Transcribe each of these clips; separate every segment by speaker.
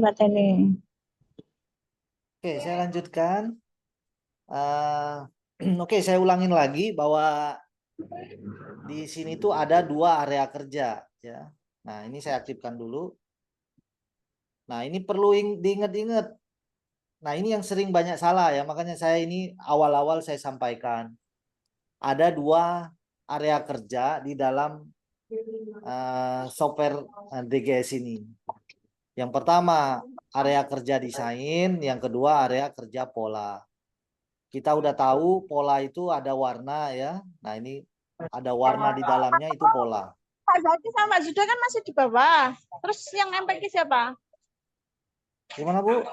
Speaker 1: mateni.
Speaker 2: Oke, saya lanjutkan. Oke, saya ulangin lagi bahwa di sini tuh ada 2 area kerja, ya. Nah, ini saya aktifkan dulu. Nah, ini perlu diingat-ingat. Nah, ini yang sering banyak salah ya, makanya saya ini awal-awal saya sampaikan. Ada 2 area kerja di dalam software DGS ini. Yang pertama area kerja desain, yang kedua area kerja pola. Kita udah tahu pola itu ada warna ya. Nah, ini ada warna di dalamnya itu pola.
Speaker 1: Pak Zaki sama Pak Zuda kan masih di bawah. Terus yang MPK siapa?
Speaker 2: Gimana, Bu?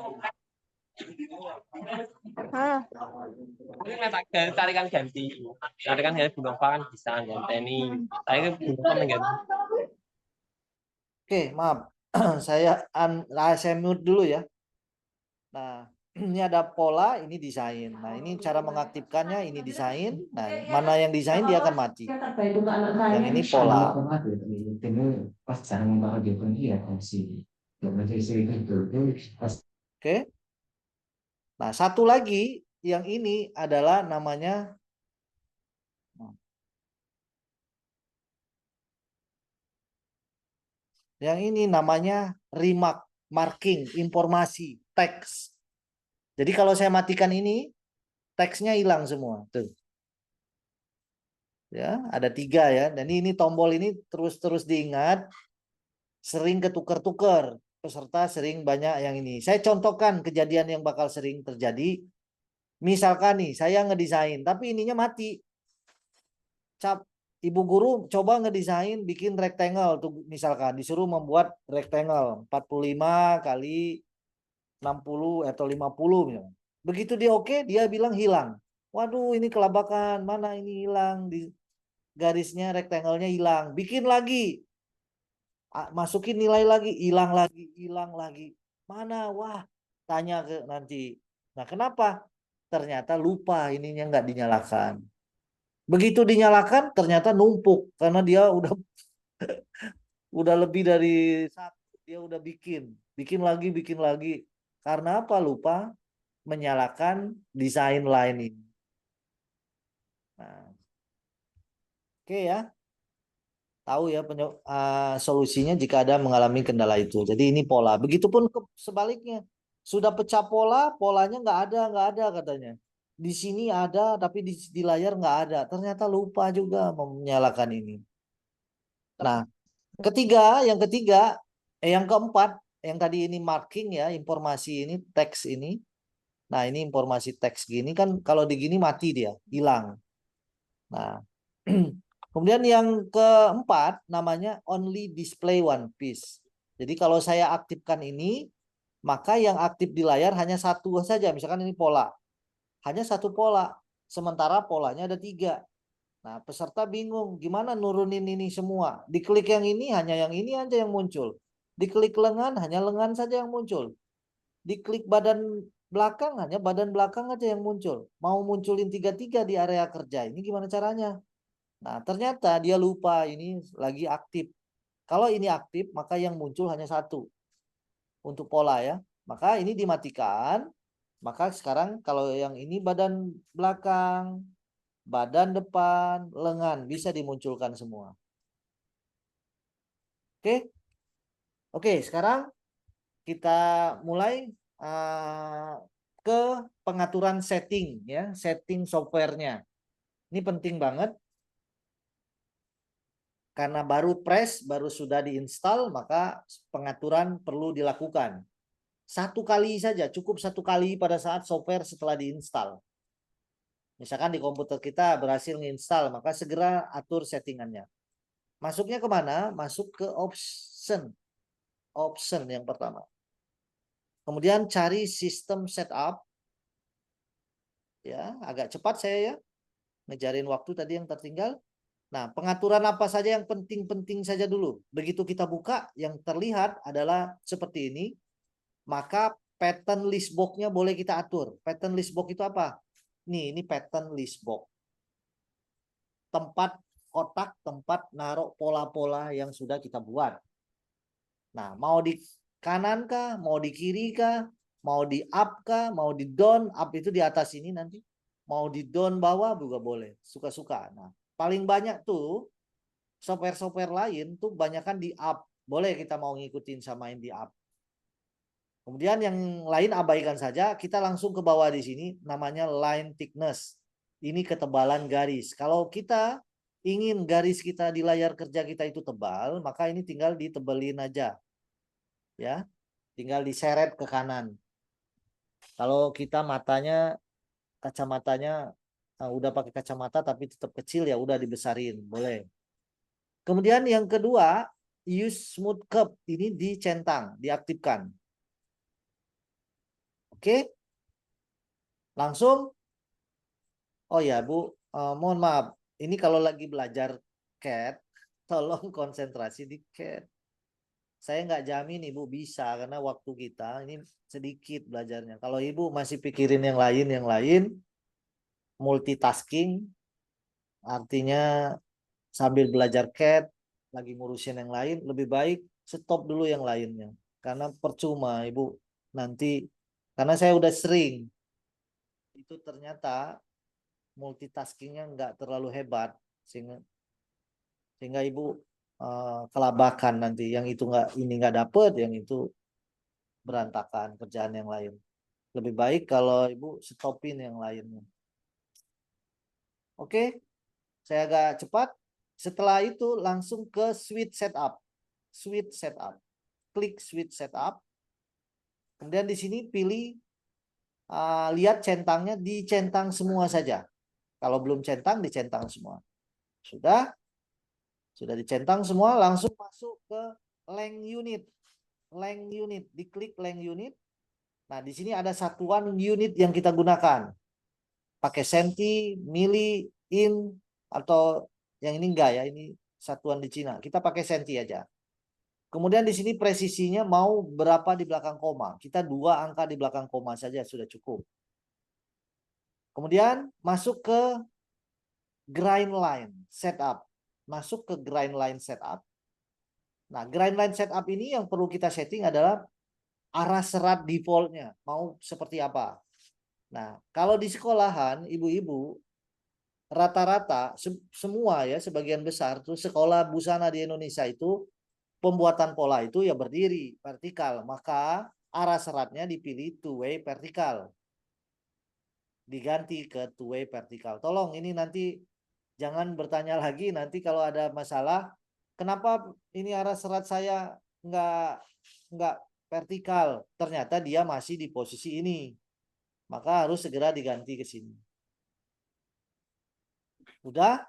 Speaker 1: Hah.
Speaker 3: Tarikan ganti. Tarikan ganti Bu Nova kan bisa ganti. Saya Bu Nova mengganti.
Speaker 2: Oke, maaf. saya mute dulu ya. Nah, ini ada pola, ini desain. Nah, ini cara mengaktifkannya, ini desain. Nah, mana yang desain dia akan mati. Yang ini pola. Oke. Nah, satu lagi yang ini adalah namanya remark, marking, informasi, teks. Jadi kalau saya matikan ini, teksnya hilang semua. Tuh. Ya, ada 3 ya. Dan ini tombol ini terus diingat, sering ketukar-tukar. Peserta sering banyak yang ini. Saya contohkan kejadian yang bakal sering terjadi. Misalkan nih, saya ngedesain, tapi ininya mati. Ibu guru coba ngedesain bikin rectangle tuh, misalkan disuruh membuat rectangle 45 kali 60 atau 50 misalkan. Begitu dia oke, dia bilang hilang. Waduh, ini kelabakan, mana ini hilang di garisnya, rectangle-nya hilang. Bikin lagi. Masukin nilai lagi, hilang lagi, hilang lagi. Mana? Wah, tanya ke nanti. Nah, kenapa? Ternyata lupa ininya nggak dinyalakan. Begitu dinyalakan ternyata numpuk karena dia udah lebih dari 1, dia udah bikin lagi karena apa? Lupa menyalakan desain lain ini. Nah, oke ya, tahu ya solusinya jika ada mengalami kendala itu. Jadi ini pola. Begitupun sebaliknya, sudah pecah pola, polanya nggak ada katanya. Di sini ada tapi di layar nggak ada. Ternyata lupa juga menyalakan ini. Nah, yang keempat, yang tadi ini marking ya, informasi ini, teks ini. Nah, ini informasi teks gini kan kalau digini mati dia, hilang. Nah, kemudian yang keempat namanya only display one piece. Jadi kalau saya aktifkan ini, maka yang aktif di layar hanya satu saja. Misalkan ini pola, hanya satu pola. Sementara polanya ada 3. Nah, peserta bingung gimana nurunin ini semua. Diklik yang ini hanya yang ini aja yang muncul. Diklik lengan hanya lengan saja yang muncul. Diklik badan belakang hanya badan belakang aja yang muncul. Mau munculin 3-3 di area kerja. Ini gimana caranya? Nah, ternyata dia lupa ini lagi aktif. Kalau ini aktif, maka yang muncul hanya satu untuk pola ya. Maka ini dimatikan. Maka sekarang kalau yang ini badan belakang, badan depan, lengan bisa dimunculkan semua. Oke, oke. Sekarang kita mulai ke pengaturan setting ya, setting softwarenya. Ini penting banget karena baru sudah diinstal, maka pengaturan perlu dilakukan. 1 kali saja, cukup 1 kali pada saat software setelah diinstal. Misalkan di komputer kita berhasil menginstal, maka segera atur settingannya. Masuknya kemana? Masuk ke option. Option yang pertama. Kemudian cari sistem setup. Ya, agak cepat saya ya. Ngejarin waktu tadi yang tertinggal. Nah, pengaturan apa saja yang penting-penting saja dulu. Begitu kita buka, yang terlihat adalah seperti ini. Maka pattern list box-nya boleh kita atur. Pattern list box itu apa? Ini pattern list box. Tempat kotak, tempat naruh pola-pola yang sudah kita buat. Nah, mau kanan kah, mau di kiri kah, mau di up kah, mau di down, up itu di atas ini nanti. Mau di down bawah juga boleh, suka-suka. Nah, paling banyak tuh software-software lain tuh banyakan di up. Boleh kita mau ngikutin samain di up. Kemudian yang lain abaikan saja, kita langsung ke bawah di sini namanya line thickness. Ini ketebalan garis. Kalau kita ingin garis kita di layar kerja kita itu tebal, maka ini tinggal ditebelin aja. Ya. Tinggal diseret ke kanan. Kalau kita kacamatanya udah pakai kacamata tapi tetap kecil ya udah dibesarin, boleh. Kemudian yang kedua, use smooth curve, ini dicentang, diaktifkan. Oke. Langsung. Oh ya, Bu, mohon maaf. Ini kalau lagi belajar CAD, tolong konsentrasi di CAD. Saya nggak jamin Ibu bisa karena waktu kita ini sedikit belajarnya. Kalau Ibu masih pikirin yang lain, multitasking, artinya sambil belajar CAD, lagi ngurusin yang lain, lebih baik stop dulu yang lainnya. Karena percuma Ibu nanti, karena saya udah sering, itu ternyata multitaskingnya nggak terlalu hebat, sehingga Ibu kelabakan nanti. Yang itu ini nggak dapet, yang itu berantakan kerjaan yang lain. Lebih baik kalau Ibu stopin yang lainnya. Oke, saya agak cepat. Setelah itu langsung ke switch setup. Switch setup. Klik switch setup. Kemudian di sini pilih lihat centangnya, dicentang semua saja. Kalau belum centang, dicentang semua. Sudah dicentang semua, langsung masuk ke length unit. Length unit, diklik length unit. Nah, di sini ada satuan unit yang kita gunakan. Pakai senti, mili, in, atau yang ini enggak ya, ini satuan di Cina. Kita pakai senti aja. Kemudian di sini presisinya mau berapa di belakang koma. Kita 2 angka di belakang koma saja sudah cukup. Kemudian masuk ke grind line setup. Masuk ke grind line setup. Nah, grind line setup ini yang perlu kita setting adalah arah serat defaultnya. Mau seperti apa. Nah, kalau di sekolahan, ibu-ibu, rata-rata semua ya, sebagian besar tuh sekolah busana di Indonesia itu, pembuatan pola itu ya berdiri, vertikal. Maka arah seratnya dipilih two-way vertikal. Diganti ke two-way vertikal. Tolong ini nanti jangan bertanya lagi nanti kalau ada masalah, kenapa ini arah serat saya nggak vertikal? Ternyata dia masih di posisi ini. Maka harus segera diganti ke sini. Udah?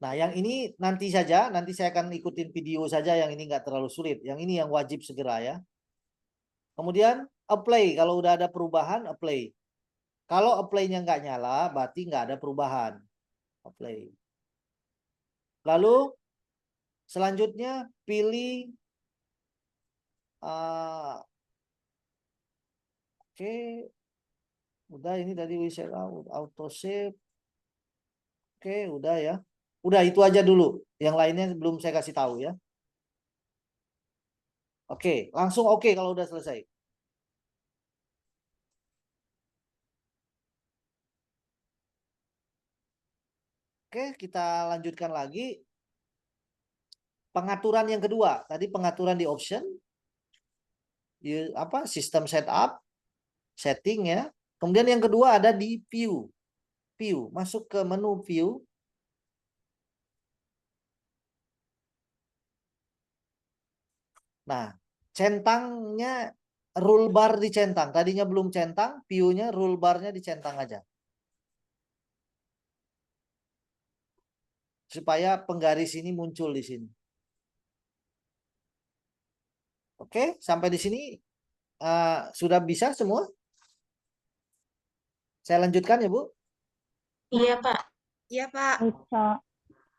Speaker 2: Nah, yang ini nanti saja, nanti saya akan ikutin video saja yang ini nggak terlalu sulit. Yang ini yang wajib segera ya. Kemudian apply, kalau udah ada perubahan apply. Kalau apply-nya nggak nyala, berarti nggak ada perubahan. Apply. Lalu selanjutnya pilih oke, udah ini tadi reset auto save. Oke, udah ya. Udah itu aja dulu. Yang lainnya belum saya kasih tahu ya. Oke, langsung oke kalau udah selesai. Oke, kita lanjutkan lagi. Pengaturan yang kedua, tadi pengaturan di option, sistem setup, setting ya. Kemudian yang kedua ada di view. View, masuk ke menu view. Nah, centangnya rule bar dicentang. Tadinya belum centang, view-nya rule bar-nya dicentang aja. Supaya penggaris ini muncul di sini. Oke, sampai di sini sudah bisa semua? Saya lanjutkan ya, Bu.
Speaker 4: Iya, Pak. Iya, Pak.
Speaker 1: Bisa.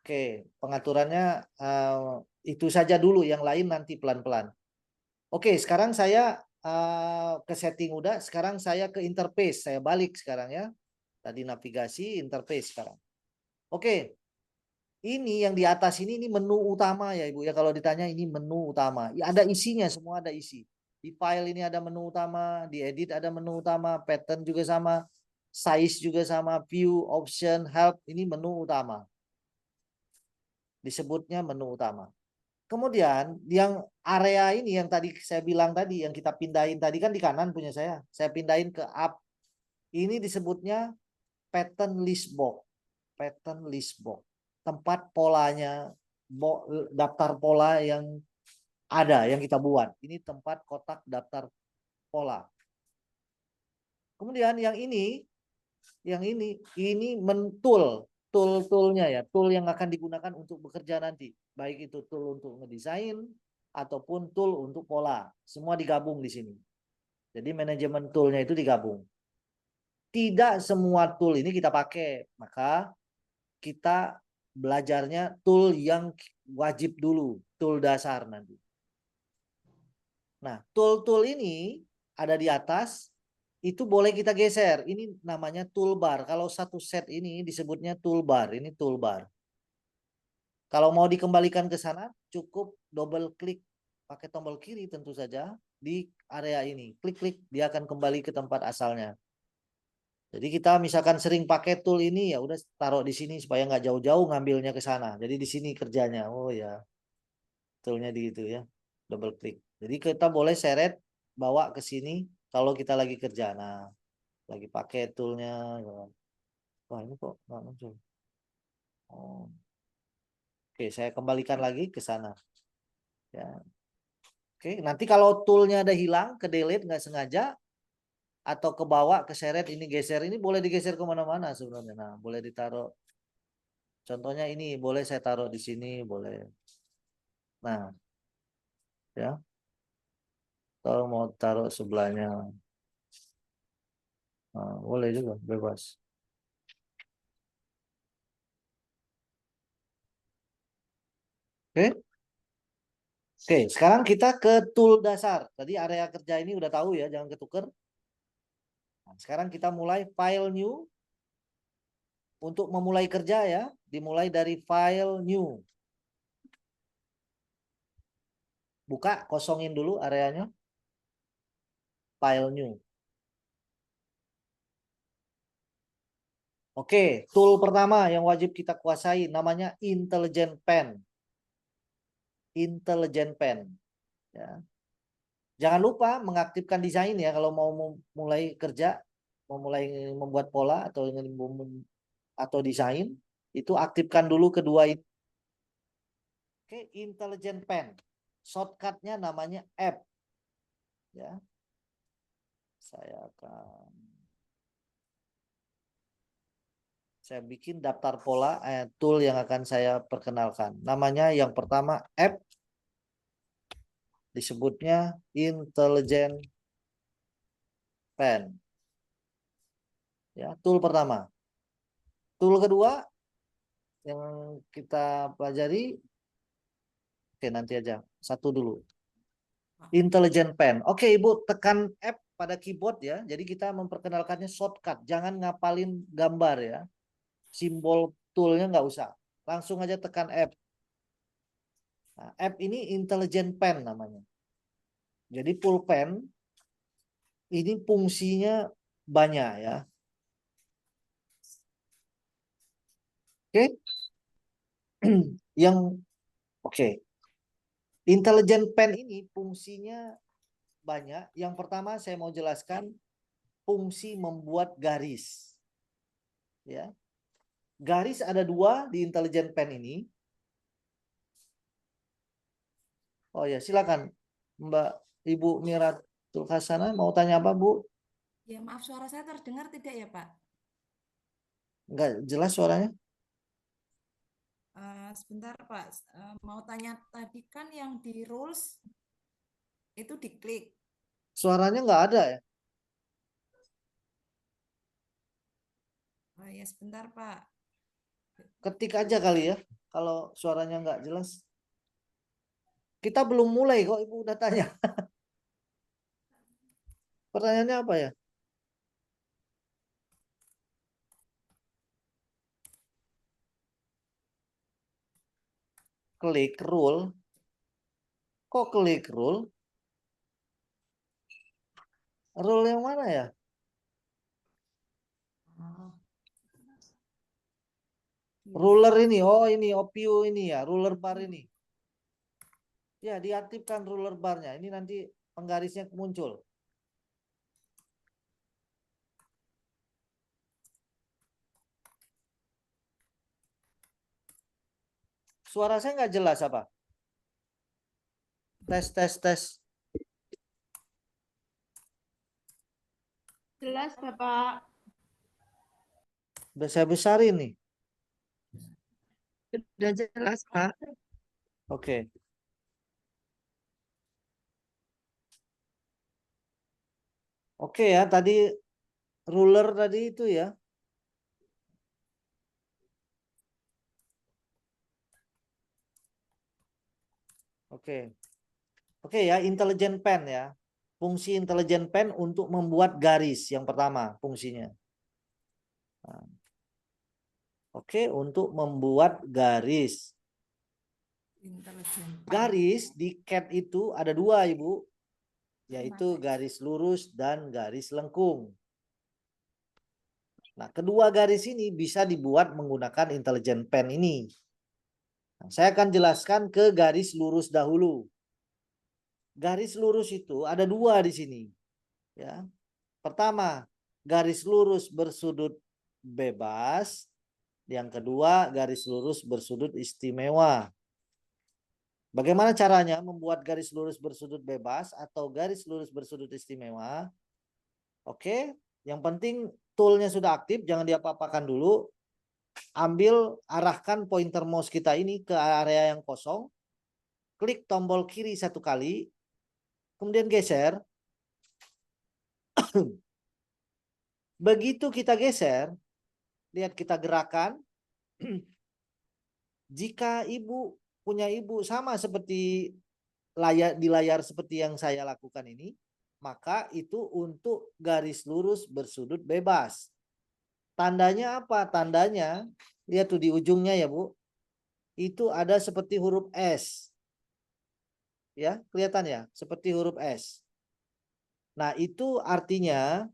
Speaker 2: Oke, pengaturannya itu saja dulu, yang lain nanti pelan-pelan. Oke, sekarang saya ke setting udah, sekarang saya ke interface, saya balik sekarang ya. Tadi navigasi, interface sekarang. Oke, ini yang di atas ini menu utama ya Ibu ya, kalau ditanya ini menu utama. Ya, ada isinya, semua ada isi. Di file ini ada menu utama, di edit ada menu utama, pattern juga sama, size juga sama, view, option, help, ini menu utama. Disebutnya menu utama. Kemudian yang area ini yang tadi saya bilang tadi, yang kita pindahin tadi kan di kanan punya saya pindahin ke up. Ini disebutnya pattern list box. Pattern list box. Tempat polanya, daftar pola yang ada, yang kita buat. Ini tempat kotak daftar pola. Kemudian yang ini tool-toolnya ya, tool yang akan digunakan untuk bekerja nanti. Baik itu tool untuk ngedesain ataupun tool untuk pola. Semua digabung di sini. Jadi manajemen toolnya itu digabung. Tidak semua tool ini kita pakai, maka kita belajarnya tool yang wajib dulu, tool dasar nanti. Nah, tool-tool ini ada di atas, itu boleh kita geser. Ini namanya toolbar. Kalau satu set ini disebutnya toolbar. Ini toolbar. Kalau mau dikembalikan ke sana, cukup double klik pakai tombol kiri tentu saja di area ini. Klik-klik, dia akan kembali ke tempat asalnya. Jadi kita misalkan sering pakai tool ini, ya udah taruh di sini supaya nggak jauh-jauh ngambilnya ke sana. Jadi di sini kerjanya. Oh ya, toolnya di itu ya, double klik. Jadi kita boleh seret bawa ke sini kalau kita lagi kerja. Nah, lagi pakai toolnya. Wah, ini kok nggak muncul. Oh. Oke, saya kembalikan lagi ke sana. Ya. Oke, nanti kalau toolnya ada hilang, ke delete nggak sengaja, atau ke bawah, ke seret, ini geser, ini boleh digeser kemana-mana sebenarnya. Nah, boleh ditaruh. Contohnya ini boleh saya taruh di sini, boleh. Nah, ya. Atau mau taruh sebelahnya. Nah, boleh juga, bebas. Oke. Oke, sekarang kita ke tool dasar. Tadi area kerja ini udah tahu ya, jangan ketuker. Nah, sekarang kita mulai file new. Untuk memulai kerja ya, dimulai dari file new. Buka, kosongin dulu areanya. File new. Oke, tool pertama yang wajib kita kuasai namanya Intelligent Pen. Intelligent Pen. Ya. Jangan lupa mengaktifkan desain ya kalau mau mulai kerja, mau mulai membuat pola atau desain, itu aktifkan dulu kedua ini. Oke, Intelligent Pen. Shortcutnya namanya F. Ya. Saya bikin daftar pola tool yang akan saya perkenalkan. Namanya yang pertama app, disebutnya Intelligent Pen. Ya, tool pertama. Tool kedua yang kita pelajari, oke nanti aja, satu dulu. Intelligent Pen. Oke Ibu, tekan F pada keyboard ya. Jadi kita memperkenalkannya shortcut. Jangan ngapalin gambar ya. Simbol toolnya nggak usah. Langsung aja tekan F. Nah, F ini Intelligent Pen namanya. Jadi pulpen ini fungsinya banyak ya. Oke. Yang oke. Intelligent Pen ini fungsinya banyak. Yang pertama saya mau jelaskan fungsi membuat garis. Ya. Garis ada dua di Intelligent Pen ini. Oh ya, silakan Mbak Ibu Miratul Hasana mau tanya apa, Bu?
Speaker 4: Ya, maaf suara saya terdengar tidak ya, Pak?
Speaker 2: Enggak jelas suaranya.
Speaker 4: Sebentar, Pak. Mau tanya tadi kan yang di rules itu diklik.
Speaker 2: Suaranya nggak ada ya.
Speaker 4: Ya, sebentar, Pak.
Speaker 2: Ketik aja kali ya. Kalau suaranya nggak jelas. Kita belum mulai kok Ibu udah tanya. Pertanyaannya apa ya? Klik rule. Kok klik rule? Rule yang mana ya? Ruler ini, oh ini OPU ini ya, ruler bar ini. Ya, diaktifkan ruler barnya. Ini nanti penggarisnya muncul. Suara saya nggak jelas apa? Tes, tes, tes.
Speaker 1: Jelas, Bapak.
Speaker 2: Udah saya besarin nih.
Speaker 1: Sudah jelas, Pak.
Speaker 2: Oke. Oke ya, tadi ruler tadi itu ya. Oke. Oke ya, intelligent pen ya. Fungsi intelligent pen untuk membuat garis yang pertama fungsinya. Nah. Oke, untuk membuat garis.
Speaker 4: Intelijen.
Speaker 2: Garis di CAT itu ada dua, Ibu. Yaitu garis lurus dan garis lengkung. Nah, kedua garis ini bisa dibuat menggunakan intelligent pen ini. Nah, saya akan jelaskan ke garis lurus dahulu. Garis lurus itu ada dua di sini. Ya. Pertama, garis lurus bersudut bebas. Yang kedua, garis lurus bersudut istimewa. Bagaimana caranya membuat garis lurus bersudut bebas atau garis lurus bersudut istimewa? Oke, yang penting toolnya sudah aktif, jangan diapa-apakan dulu. Ambil, arahkan pointer mouse kita ini ke area yang kosong. Klik tombol kiri satu kali, kemudian geser. Begitu kita geser, lihat kita gerakan. Jika ibu punya ibu sama seperti di layar seperti yang saya lakukan ini, maka itu untuk garis lurus bersudut bebas. Tandanya apa? Tandanya, lihat tuh di ujungnya ya Bu, itu ada seperti huruf S. Ya, kelihatan ya, seperti huruf S. Nah, itu artinya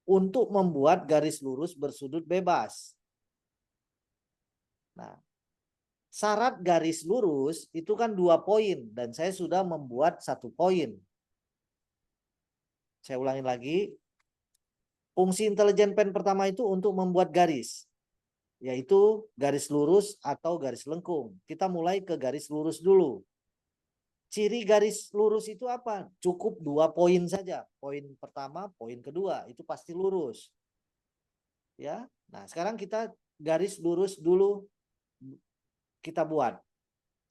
Speaker 2: untuk membuat garis lurus bersudut bebas. Nah, syarat garis lurus itu kan 2 poin dan saya sudah membuat 1 poin. Saya ulangi lagi. Fungsi intelijen pen pertama itu untuk membuat garis, yaitu garis lurus atau garis lengkung. Kita mulai ke garis lurus dulu. Ciri garis lurus itu apa? Cukup 2 poin saja. Poin pertama, poin kedua, itu pasti lurus. Ya. Nah, sekarang kita garis lurus dulu kita buat.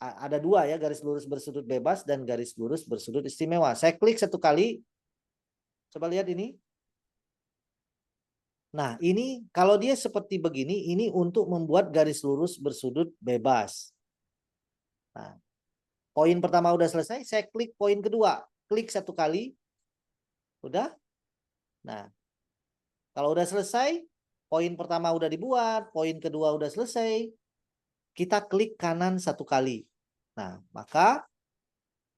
Speaker 2: Ada 2 ya, garis lurus bersudut bebas dan garis lurus bersudut istimewa. Saya klik 1 kali. Coba lihat ini. Nah, ini kalau dia seperti begini, ini untuk membuat garis lurus bersudut bebas. Nah, poin pertama udah selesai, saya klik poin kedua. Klik 1 kali. Udah? Nah, kalau udah selesai, poin pertama udah dibuat, poin kedua udah selesai, kita klik kanan 1 kali. Nah, maka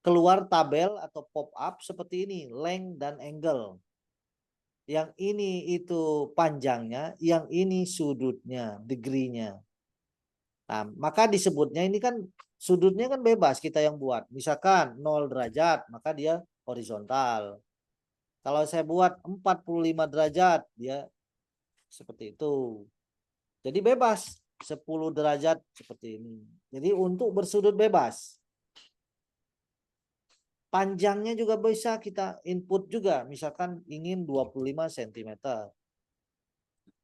Speaker 2: keluar tabel atau pop-up seperti ini, length dan angle. Yang ini itu panjangnya, yang ini sudutnya, degree-nya. Nah, maka disebutnya ini kan sudutnya kan bebas kita yang buat. Misalkan 0 derajat, maka dia horizontal. Kalau saya buat 45 derajat, dia seperti itu. Jadi bebas, 10 derajat seperti ini. Jadi untuk bersudut bebas. Panjangnya juga bisa kita input juga, misalkan ingin 25 cm.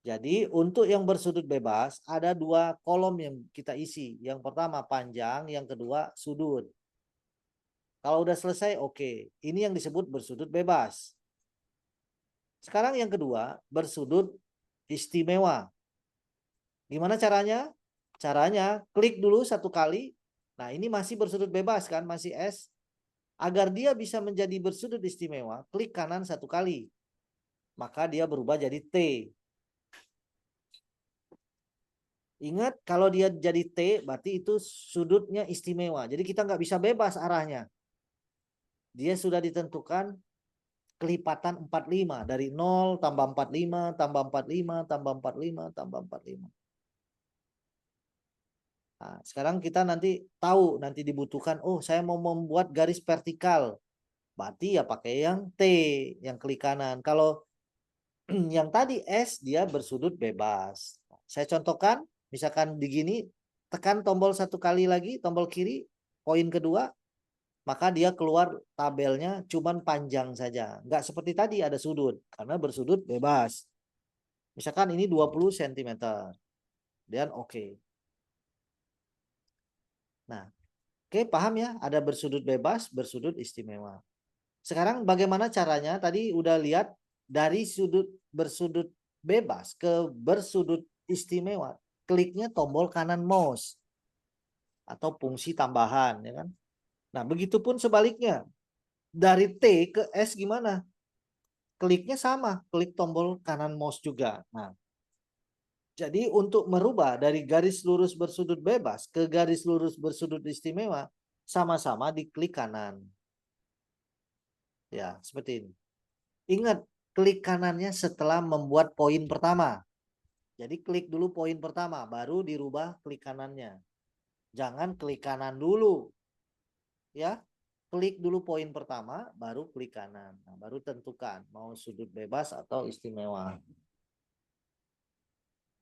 Speaker 2: Jadi untuk yang bersudut bebas ada 2 kolom yang kita isi. Yang pertama panjang, yang kedua sudut. Kalau udah selesai, oke. Ini yang disebut bersudut bebas. Sekarang yang kedua, bersudut istimewa. Gimana caranya? Caranya klik dulu 1 kali. Nah, ini masih bersudut bebas kan, masih S. Agar dia bisa menjadi bersudut istimewa, klik kanan 1 kali. Maka dia berubah jadi T. Ingat, kalau dia jadi T, berarti itu sudutnya istimewa. Jadi kita nggak bisa bebas arahnya. Dia sudah ditentukan kelipatan 45 dari 0 tambah 45 tambah 45 tambah 45 tambah 45. Nah, sekarang kita nanti tahu nanti dibutuhkan, oh saya mau membuat garis vertikal. Berarti ya pakai yang T, yang klik kanan. Kalau yang tadi S dia bersudut bebas. Saya contohkan, misalkan begini, tekan tombol satu kali lagi, tombol kiri, poin kedua, maka dia keluar tabelnya cuman panjang saja. Nggak seperti tadi ada sudut, karena bersudut bebas. Misalkan ini 20 cm. Dan oke. Nah, oke paham ya? Ada bersudut bebas, bersudut istimewa. Sekarang bagaimana caranya? Tadi udah lihat dari sudut bersudut bebas ke bersudut istimewa. Kliknya tombol kanan mouse atau fungsi tambahan, ya kan? Nah, begitupun sebaliknya. Dari T ke S gimana? Kliknya sama, klik tombol kanan mouse juga. Nah, jadi untuk merubah dari garis lurus bersudut bebas ke garis lurus bersudut istimewa, sama-sama diklik kanan. Ya, seperti ini. Ingat, klik kanannya setelah membuat poin pertama. Jadi klik dulu poin pertama, baru dirubah klik kanannya. Jangan klik kanan dulu. Ya, klik dulu poin pertama, baru klik kanan. Nah, baru tentukan mau sudut bebas atau istimewa.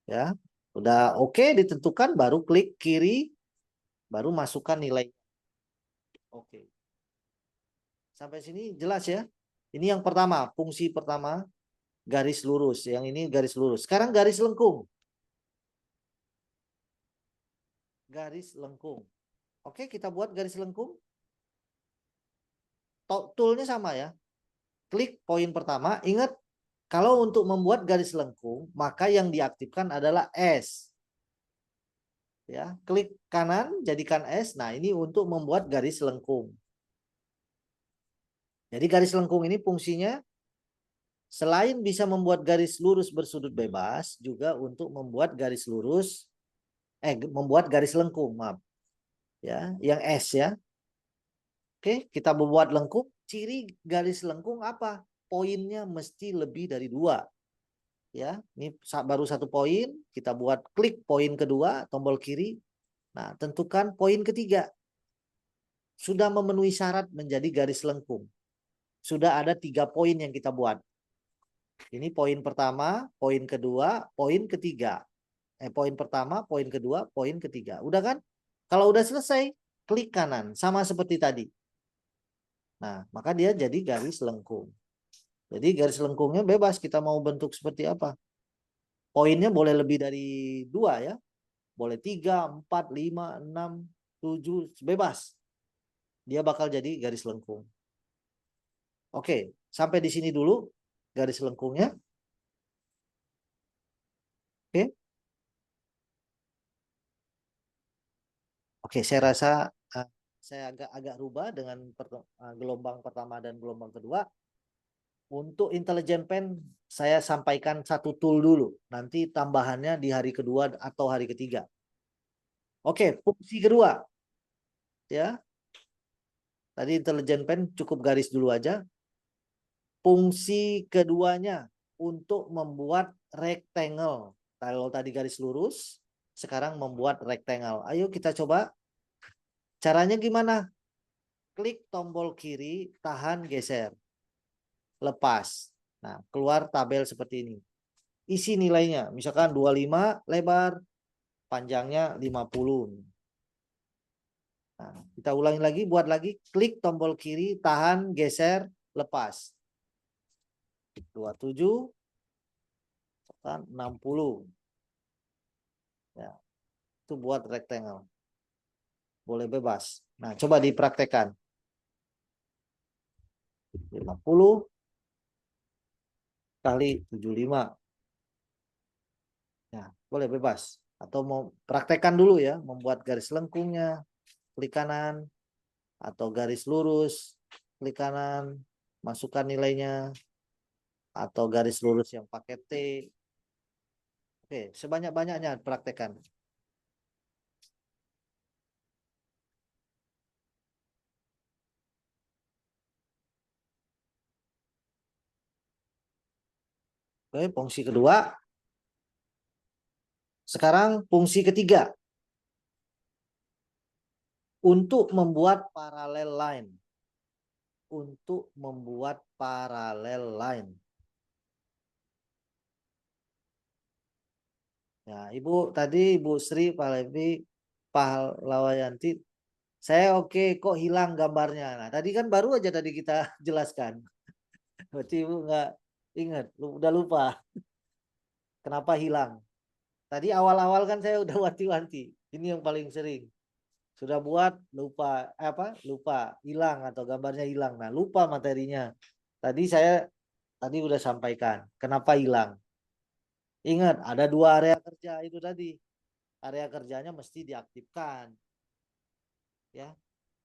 Speaker 2: Ya, udah oke ditentukan, baru klik kiri, baru masukkan nilai. Oke. Sampai sini jelas ya. Ini yang pertama, fungsi pertama garis lurus. Yang ini garis lurus. Sekarang garis lengkung. Garis lengkung. Oke, kita buat garis lengkung. Toolnya sama ya. Klik poin pertama. Ingat, kalau untuk membuat garis lengkung, maka yang diaktifkan adalah S. Ya, klik kanan, jadikan S. Nah, ini untuk membuat garis lengkung. Jadi garis lengkung ini fungsinya selain bisa membuat garis lurus bersudut bebas, juga untuk membuat garis lurus, membuat garis lengkung, maaf. Ya, yang S ya. Oke, kita membuat lengkung. Ciri garis lengkung apa? Poinnya mesti lebih dari 2. Ya, ini baru 1 poin. Kita buat klik poin kedua, tombol kiri. Nah, tentukan poin ketiga. Sudah memenuhi syarat menjadi garis lengkung. Sudah ada 3 poin yang kita buat. Ini poin pertama, poin kedua, poin ketiga. Poin pertama, poin kedua, poin ketiga. Udah kan? Kalau udah selesai, klik kanan. Sama seperti tadi. Nah, maka dia jadi garis lengkung. Jadi garis lengkungnya bebas. Kita mau bentuk seperti apa. Poinnya boleh lebih dari 2 ya. Boleh 3, 4, 5, 6, 7. Bebas. Dia bakal jadi garis lengkung. Oke, sampai di sini dulu garis lengkungnya. Oke. Oke, saya rasa saya agak rubah dengan gelombang pertama dan gelombang kedua. Untuk Intelligent Pen saya sampaikan 1 tool dulu. Nanti tambahannya di hari kedua atau hari ketiga. Oke, fungsi kedua. Ya. Tadi Intelligent Pen cukup garis dulu aja. Fungsi keduanya untuk membuat rectangle. Kalau tadi garis lurus, sekarang membuat rectangle. Ayo kita coba. Caranya gimana? Klik tombol kiri, tahan, geser. Lepas. Nah, keluar tabel seperti ini. Isi nilainya, misalkan 25 lebar, panjangnya 50. Nah, kita ulangi lagi, buat lagi, klik tombol kiri, tahan, geser, lepas. 27, 60. Ya, itu buat rectangle. Boleh bebas. Nah, coba dipraktekkan. 50 kali 75. Ya, boleh bebas. Atau mau praktekkan dulu ya, membuat garis lengkungnya, klik kanan, atau garis lurus, klik kanan, masukkan nilainya, atau garis lurus yang pakai T. Oke, sebanyak-banyaknya praktekkan. Oke, fungsi kedua. Sekarang fungsi ketiga. Untuk membuat paralel line. Untuk membuat paralel line. Ya, Ibu tadi Ibu Sri Pahlawayanti, saya oke kok hilang gambarnya. Nah, tadi kan baru aja tadi kita jelaskan. Berarti Ibu nggak ingat, udah lupa kenapa hilang. Tadi awal-awal kan saya udah wanti-wanti. Ini yang paling sering. Sudah buat lupa lupa hilang atau gambarnya hilang. Nah, lupa materinya. Tadi udah sampaikan kenapa hilang. Ingat, ada 2 area kerja itu tadi. Area kerjanya mesti diaktifkan. Ya.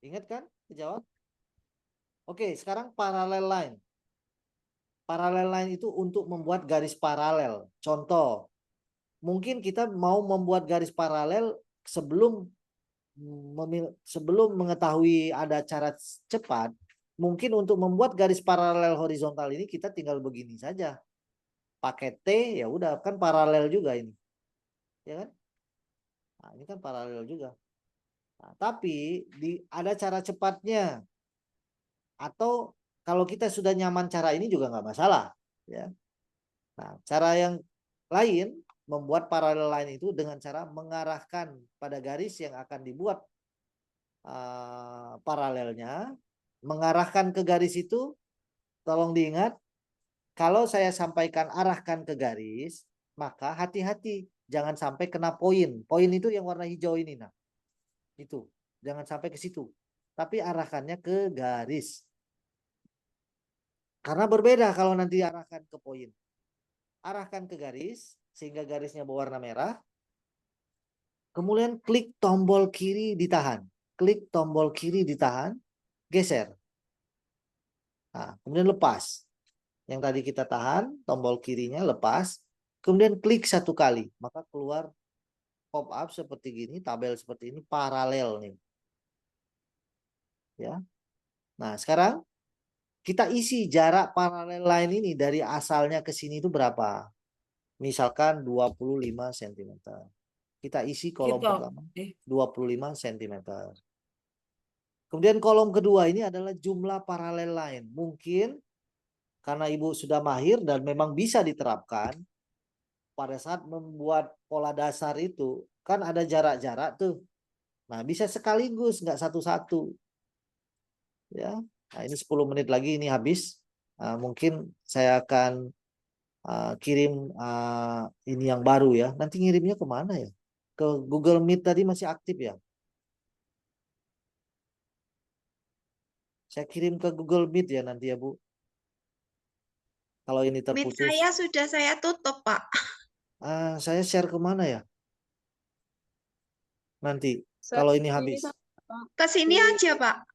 Speaker 2: Ingat kan? Dijawab. Oke, sekarang paralel line. Paralel line itu untuk membuat garis paralel. Contoh, mungkin kita mau membuat garis paralel sebelum mengetahui ada cara cepat, mungkin untuk membuat garis paralel horizontal ini kita tinggal begini saja. Pakai T ya udah kan paralel juga ini. Ya kan? Nah, ini kan paralel juga. Nah, tapi ada cara cepatnya. Atau kalau kita sudah nyaman cara ini juga nggak masalah. Ya. Nah, cara yang lain membuat paralel line itu dengan cara mengarahkan pada garis yang akan dibuat paralelnya, mengarahkan ke garis itu. Tolong diingat, kalau saya sampaikan arahkan ke garis, maka hati-hati jangan sampai kena poin. Poin itu yang warna hijau ini, nah itu jangan sampai ke situ, tapi arahkannya ke garis. Karena berbeda kalau nanti arahkan ke poin. Arahkan ke garis sehingga garisnya berwarna merah. Kemudian klik tombol kiri ditahan. Klik tombol kiri ditahan, geser. Nah, kemudian lepas. Yang tadi kita tahan, tombol kirinya lepas. Kemudian klik 1 kali, maka keluar pop up seperti gini, tabel seperti ini, paralel nih. Ya. Nah, sekarang kita isi jarak paralel line ini dari asalnya ke sini itu berapa? Misalkan 25 cm. Kita isi kolom
Speaker 4: Gitu.
Speaker 2: pertama 25 cm. Kemudian kolom kedua ini adalah jumlah paralel line. Mungkin karena Ibu sudah mahir dan memang bisa diterapkan, pada saat membuat pola dasar itu kan ada jarak-jarak tuh. Nah, bisa sekaligus nggak satu-satu. Ya. Nah, ini 10 menit lagi ini habis. Mungkin saya akan kirim ini yang baru ya. Nanti ngirimnya kemana ya? Ke Google Meet tadi masih aktif ya? Saya kirim ke Google Meet ya nanti ya Bu. Kalau ini
Speaker 5: Meet
Speaker 2: terputus.
Speaker 5: saya sudah saya tutup, Pak.
Speaker 2: Saya share kemana ya? Nanti kalau ini habis.
Speaker 5: Ke sini aja, Pak.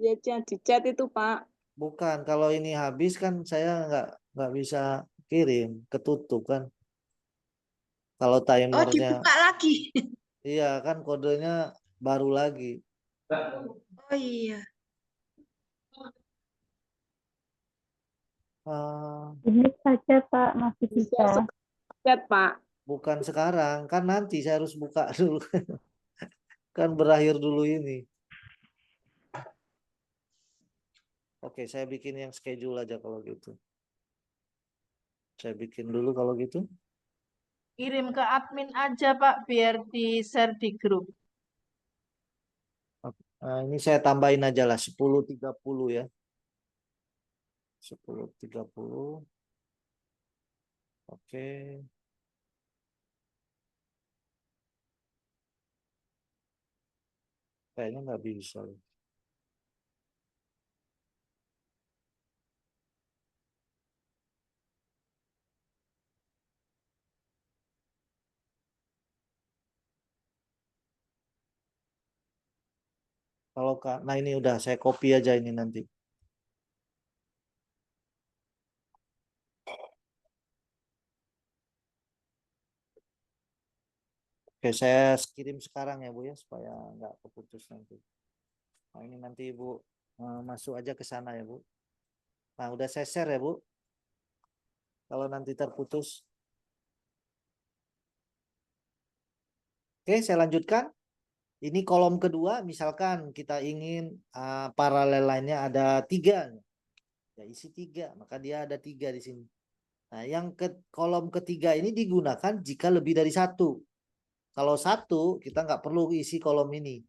Speaker 1: Ya, di chat itu, Pak.
Speaker 2: Bukan, kalau ini habis kan saya nggak bisa kirim, ketutup kan. Kalau
Speaker 5: Oh,
Speaker 2: timernya,
Speaker 5: dibuka lagi.
Speaker 2: iya kan kodenya baru lagi.
Speaker 5: Oh iya.
Speaker 6: Ini saja Pak, masih bisa.
Speaker 1: Chat, Pak.
Speaker 2: Bukan sekarang, kan nanti saya harus buka dulu. Kan berakhir dulu ini. Oke, saya bikin yang schedule aja kalau gitu. Saya bikin dulu kalau gitu.
Speaker 7: Kirim ke admin aja Pak, biar di-share di grup.
Speaker 2: Ini saya tambahin aja lah 10.30 ya. 10.30. Oke. Kayaknya nggak bisa. Kalau nah ini udah saya copy aja ini nanti. Oke, saya kirim sekarang ya Bu ya supaya nggak keputus nanti. Nah, ini nanti Ibu masuk aja ke sana ya Bu. Nah, udah saya share ya Bu. kalau nanti terputus. Oke, saya lanjutkan. Ini kolom kedua, misalkan kita ingin paralel lainnya ada 3. Ya, isi 3, maka dia ada 3 di sini. Nah, yang kolom ketiga ini digunakan jika lebih dari 1. Kalau 1, kita nggak perlu isi kolom ini.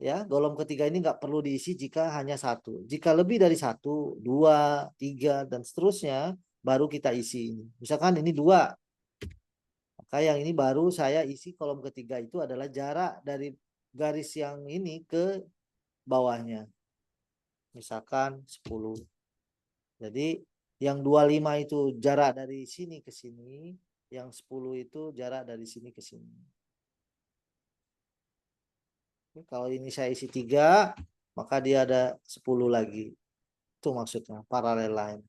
Speaker 2: Ya, kolom ketiga ini nggak perlu diisi jika hanya 1. Jika lebih dari 1, 2, 3, dan seterusnya, baru kita isi ini. Misalkan ini 2. Maka yang ini baru saya isi kolom ketiga itu adalah jarak dari garis yang ini ke bawahnya. Misalkan 10. Jadi yang 25 itu jarak dari sini ke sini, yang 10 itu jarak dari sini ke sini. Kalau ini saya isi 3, maka dia ada 10 lagi. Itu maksudnya, paralel line.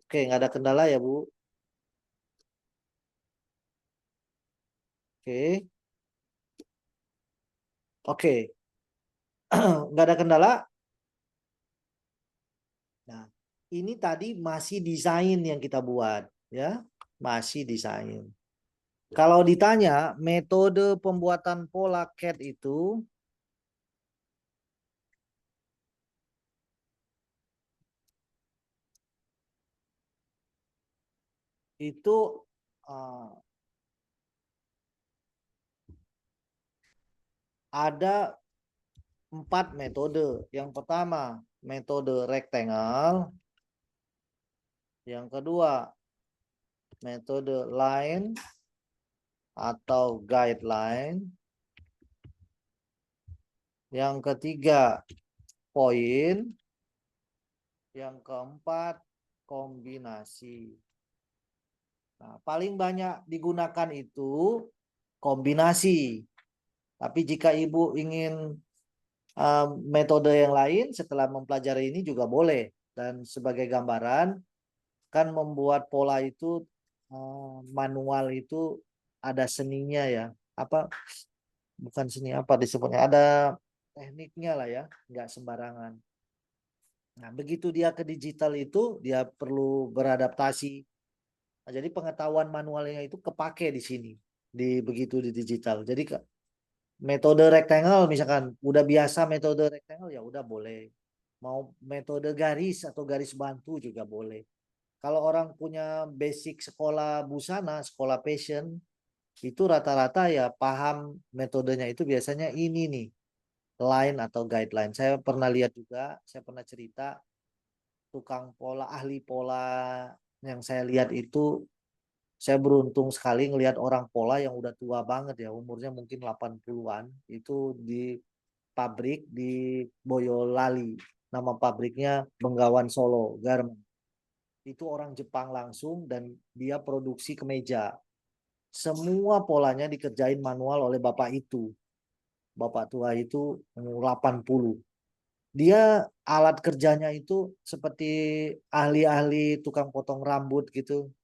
Speaker 2: Oke, nggak ada kendala ya, Bu? Oke. Oke. Nggak ada kendala. Nah, ini tadi masih desain yang kita buat, ya. Masih desain. Kalau ditanya metode pembuatan pola CAD itu ada 4 metode. Yang pertama metode rectangle, yang kedua metode line atau guideline, yang ketiga point, yang keempat kombinasi. Nah, paling banyak digunakan itu kombinasi. Tapi jika Ibu ingin metode yang lain setelah mempelajari ini juga boleh. Dan sebagai gambaran, kan membuat pola itu manual itu ada seninya ya. Apa? Bukan seni, apa disebutnya? Ada tekniknya lah ya, nggak sembarangan. Nah, begitu dia ke digital itu, dia perlu beradaptasi. Nah, jadi pengetahuan manualnya itu kepake di sini, begitu di digital. Jadi metode rectangle misalkan, udah biasa metode rectangle ya udah boleh. Mau metode garis atau garis bantu juga boleh. Kalau orang punya basic sekolah busana, sekolah fashion, itu rata-rata ya paham metodenya itu biasanya ini nih, line atau guideline. Saya pernah lihat juga, saya pernah cerita, tukang pola, ahli pola yang saya lihat itu, saya beruntung sekali ngelihat orang pola yang udah tua banget ya, umurnya mungkin 80-an, itu di pabrik di Boyolali. Nama pabriknya Bengawan Solo Garment. Itu orang Jepang langsung dan dia produksi kemeja. Semua polanya dikerjain manual oleh bapak itu. Bapak tua itu umur 80. Dia alat kerjanya itu seperti ahli-ahli tukang potong rambut gitu.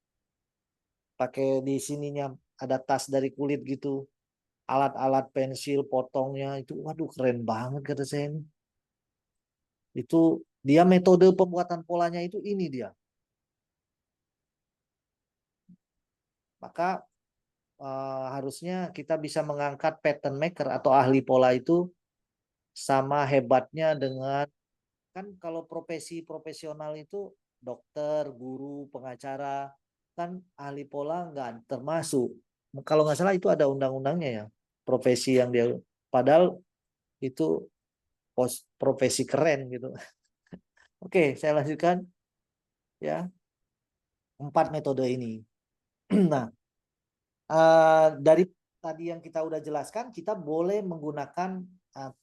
Speaker 2: Pakai di sininya ada tas dari kulit gitu. Alat-alat pensil potongnya itu, waduh keren banget kata saya ini. Itu dia metode pembuatan polanya itu ini dia. Maka harusnya kita bisa mengangkat pattern maker atau ahli pola itu sama hebatnya dengan, kan kalau profesi profesional itu dokter, guru, pengacara, kan ahli pola nggak termasuk. Kalau nggak salah itu ada undang-undangnya ya, profesi yang dia, padahal itu profesi keren gitu. Oke, saya lanjutkan ya. 4 metode ini. Nah, dari tadi yang kita udah jelaskan, kita boleh menggunakan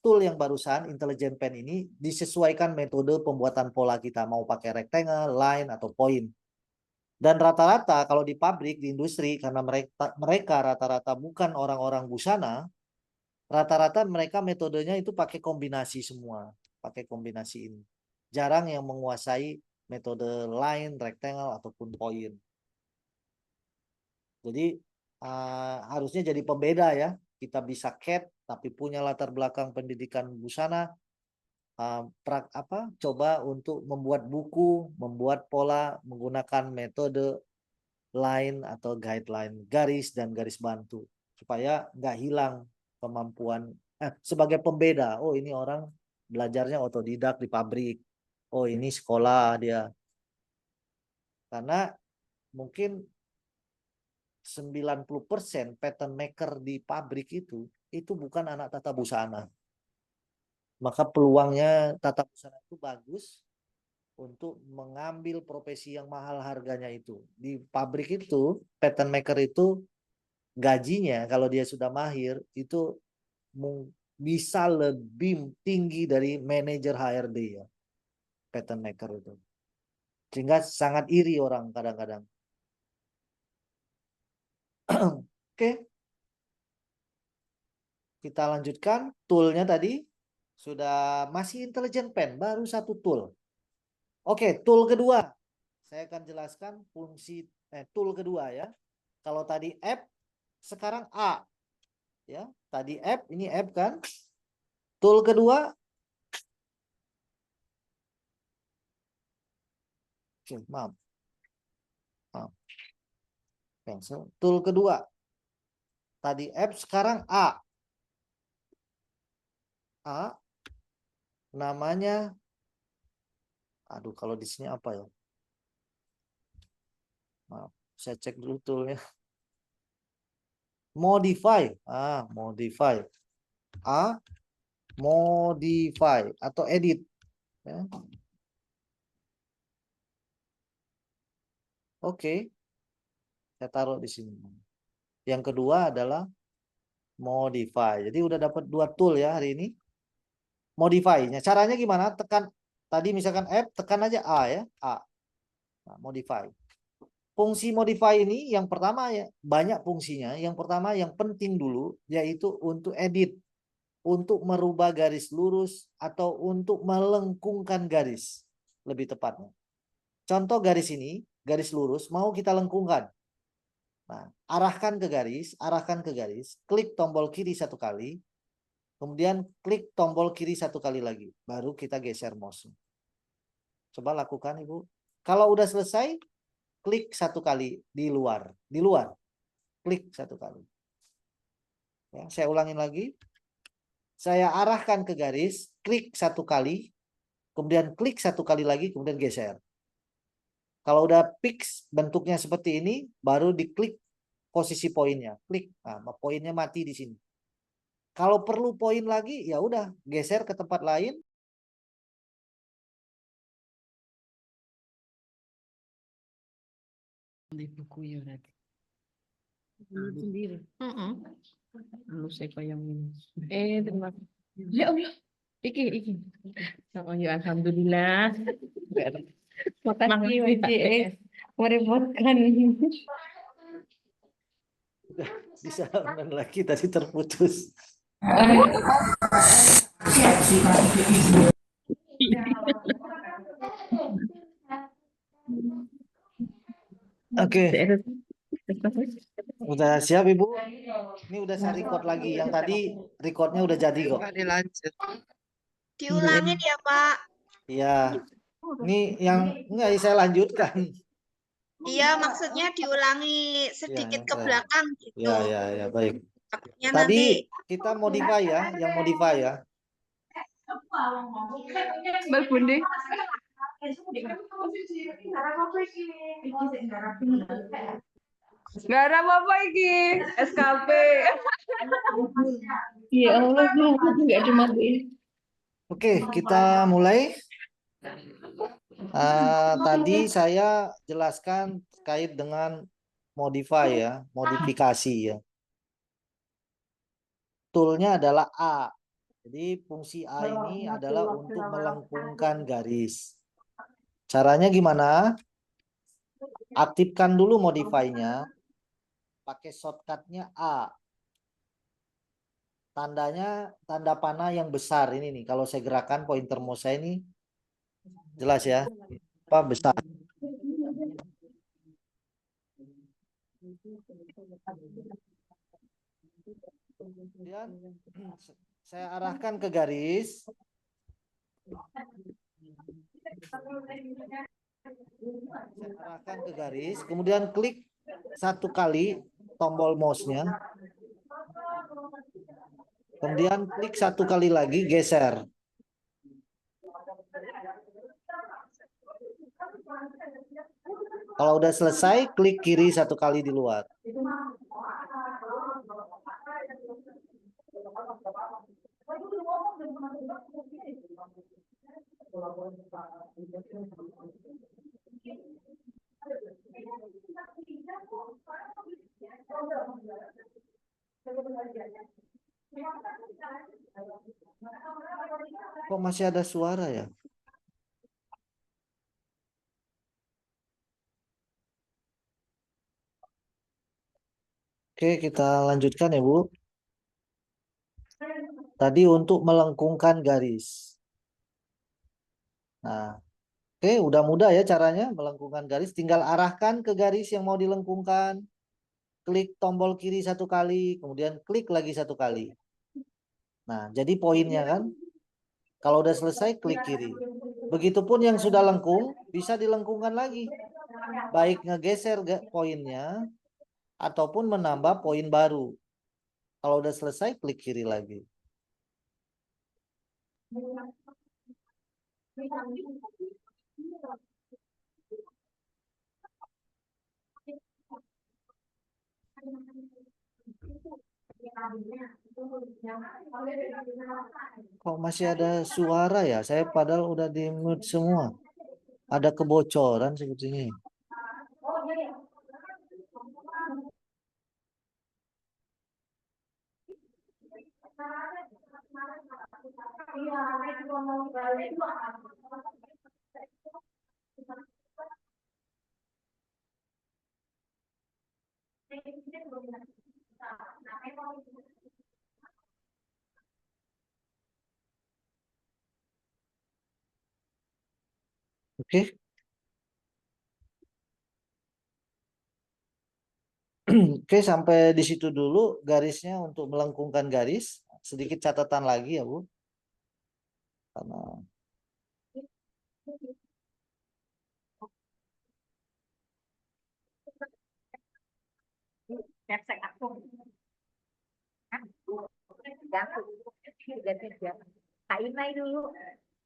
Speaker 2: tool yang barusan, Intelligent Pen ini, disesuaikan metode pembuatan pola kita, mau pakai rectangle, line, atau point. Dan rata-rata kalau di pabrik, di industri, karena mereka rata-rata bukan orang-orang busana, rata-rata mereka metodenya itu pakai kombinasi semua, pakai kombinasi ini. Jarang yang menguasai metode line, rectangle, ataupun point. Jadi harusnya jadi pembeda ya. Kita bisa CAD tapi punya latar belakang pendidikan busana, coba untuk membuat buku, membuat pola menggunakan metode line atau guideline, garis dan garis bantu, supaya nggak hilang kemampuan sebagai pembeda. Oh, ini orang belajarnya otodidak di pabrik. Oh, ini sekolah dia. Karena mungkin 90% pattern maker di pabrik itu bukan anak tata busana. Maka peluangnya tata busana itu bagus untuk mengambil profesi yang mahal harganya itu. Di pabrik itu, pattern maker itu gajinya kalau dia sudah mahir itu bisa lebih tinggi dari manajer HRD ya. Pattern maker itu. Sehingga sangat iri orang kadang-kadang. Oke. Kita lanjutkan. Toolnya tadi sudah masih intelligent pen, baru satu tool. Oke, tool kedua. Saya akan jelaskan fungsi tool kedua ya. Kalau tadi app, sekarang A. Ya, tadi app, ini app kan. Tool kedua. Oke, maaf. Cancel. Tool kedua. Tadi app, sekarang A. A. Namanya, aduh kalau di sini apa ya? Maaf, saya cek dulu toolnya. Modify. Modify. A. Modify atau edit. Ya. Oke. Saya taruh di sini. Yang kedua adalah modify. Jadi udah dapat 2 tool ya hari ini. Modify-nya. Caranya gimana? Tekan tadi misalkan F, tekan aja A ya. A. Nah, modify. Fungsi modify ini yang pertama ya, banyak fungsinya. Yang pertama yang penting dulu yaitu untuk edit. Untuk merubah garis lurus atau untuk melengkungkan garis. Lebih tepatnya. Contoh garis ini, garis lurus mau kita lengkungkan. Nah, arahkan ke garis, klik tombol kiri 1 kali, kemudian klik tombol kiri 1 kali lagi, baru kita geser mouse. Coba lakukan Ibu. Kalau udah selesai, klik 1 kali di luar, klik 1 kali. Ya, saya ulangin lagi. Saya arahkan ke garis, klik 1 kali, kemudian klik 1 kali lagi, kemudian geser. Kalau udah fix bentuknya seperti ini, baru diklik posisi poinnya, klik. Nah, poinnya mati di sini. Kalau perlu poin lagi, ya udah geser ke tempat lain.
Speaker 8: Di buku ya berarti. Sendiri. Lalu saya bayangin. Terima kasih. Ya Allah. Iki. Oh ya alhamdulillah. Makasih WCS merepotkan.
Speaker 2: Bisa lagi tadi terputus. Oke. Udah siap Ibu? Ini udah saya record lagi. Yang tadi recordnya udah jadi kok.
Speaker 8: Dilanjut.
Speaker 5: Diulangin ya, Pak.
Speaker 2: Iya. Ini yang enggak saya lanjutkan.
Speaker 5: Iya, maksudnya diulangi sedikit ke belakang gitu.
Speaker 2: Ya, baik.
Speaker 5: Takutnya
Speaker 2: Tadi
Speaker 5: nanti
Speaker 2: kita modify ya, yang modify ya.
Speaker 8: Mbak Bundi. Gak ada apa-apa iki. SKP. Ya Allah, nggak dimatiin.
Speaker 2: Oke, kita mulai. Tadi saya jelaskan terkait dengan modify ya, modifikasi ya. Toolnya adalah A. Jadi fungsi A ini adalah untuk melengkungkan garis. Caranya gimana? Aktifkan dulu modify-nya. Pakai shortcut-nya A. Tandanya tanda panah yang besar ini nih. Kalau saya gerakan pointer mouse saya ini jelas ya. Apa besar. Kemudian saya arahkan ke garis. Saya arahkan ke garis, kemudian klik satu kali tombol mouse-nya. Kemudian klik satu kali lagi, geser. Kalau udah selesai, klik kiri satu kali di luar. Kok masih ada suara ya? Oke, kita lanjutkan ya, Bu. Tadi untuk melengkungkan garis. Nah, oke, udah mudah ya caranya melengkungkan garis. Tinggal arahkan ke garis yang mau dilengkungkan. Klik tombol kiri satu kali, kemudian klik lagi satu kali. Nah, jadi poinnya kan, kalau udah selesai, klik kiri. Begitupun yang sudah lengkung, bisa dilengkungkan lagi. Baik ngegeser poinnya, ataupun menambah poin baru. Kalau udah selesai, klik kiri lagi. Kok masih ada suara ya? Saya padahal udah di mute semua. Ada kebocoran sepertinya. Oke. Oke, sampai di situ dulu garisnya untuk melengkungkan garis. Sedikit catatan lagi ya, Bu. Karena
Speaker 9: Kak Inai dulu.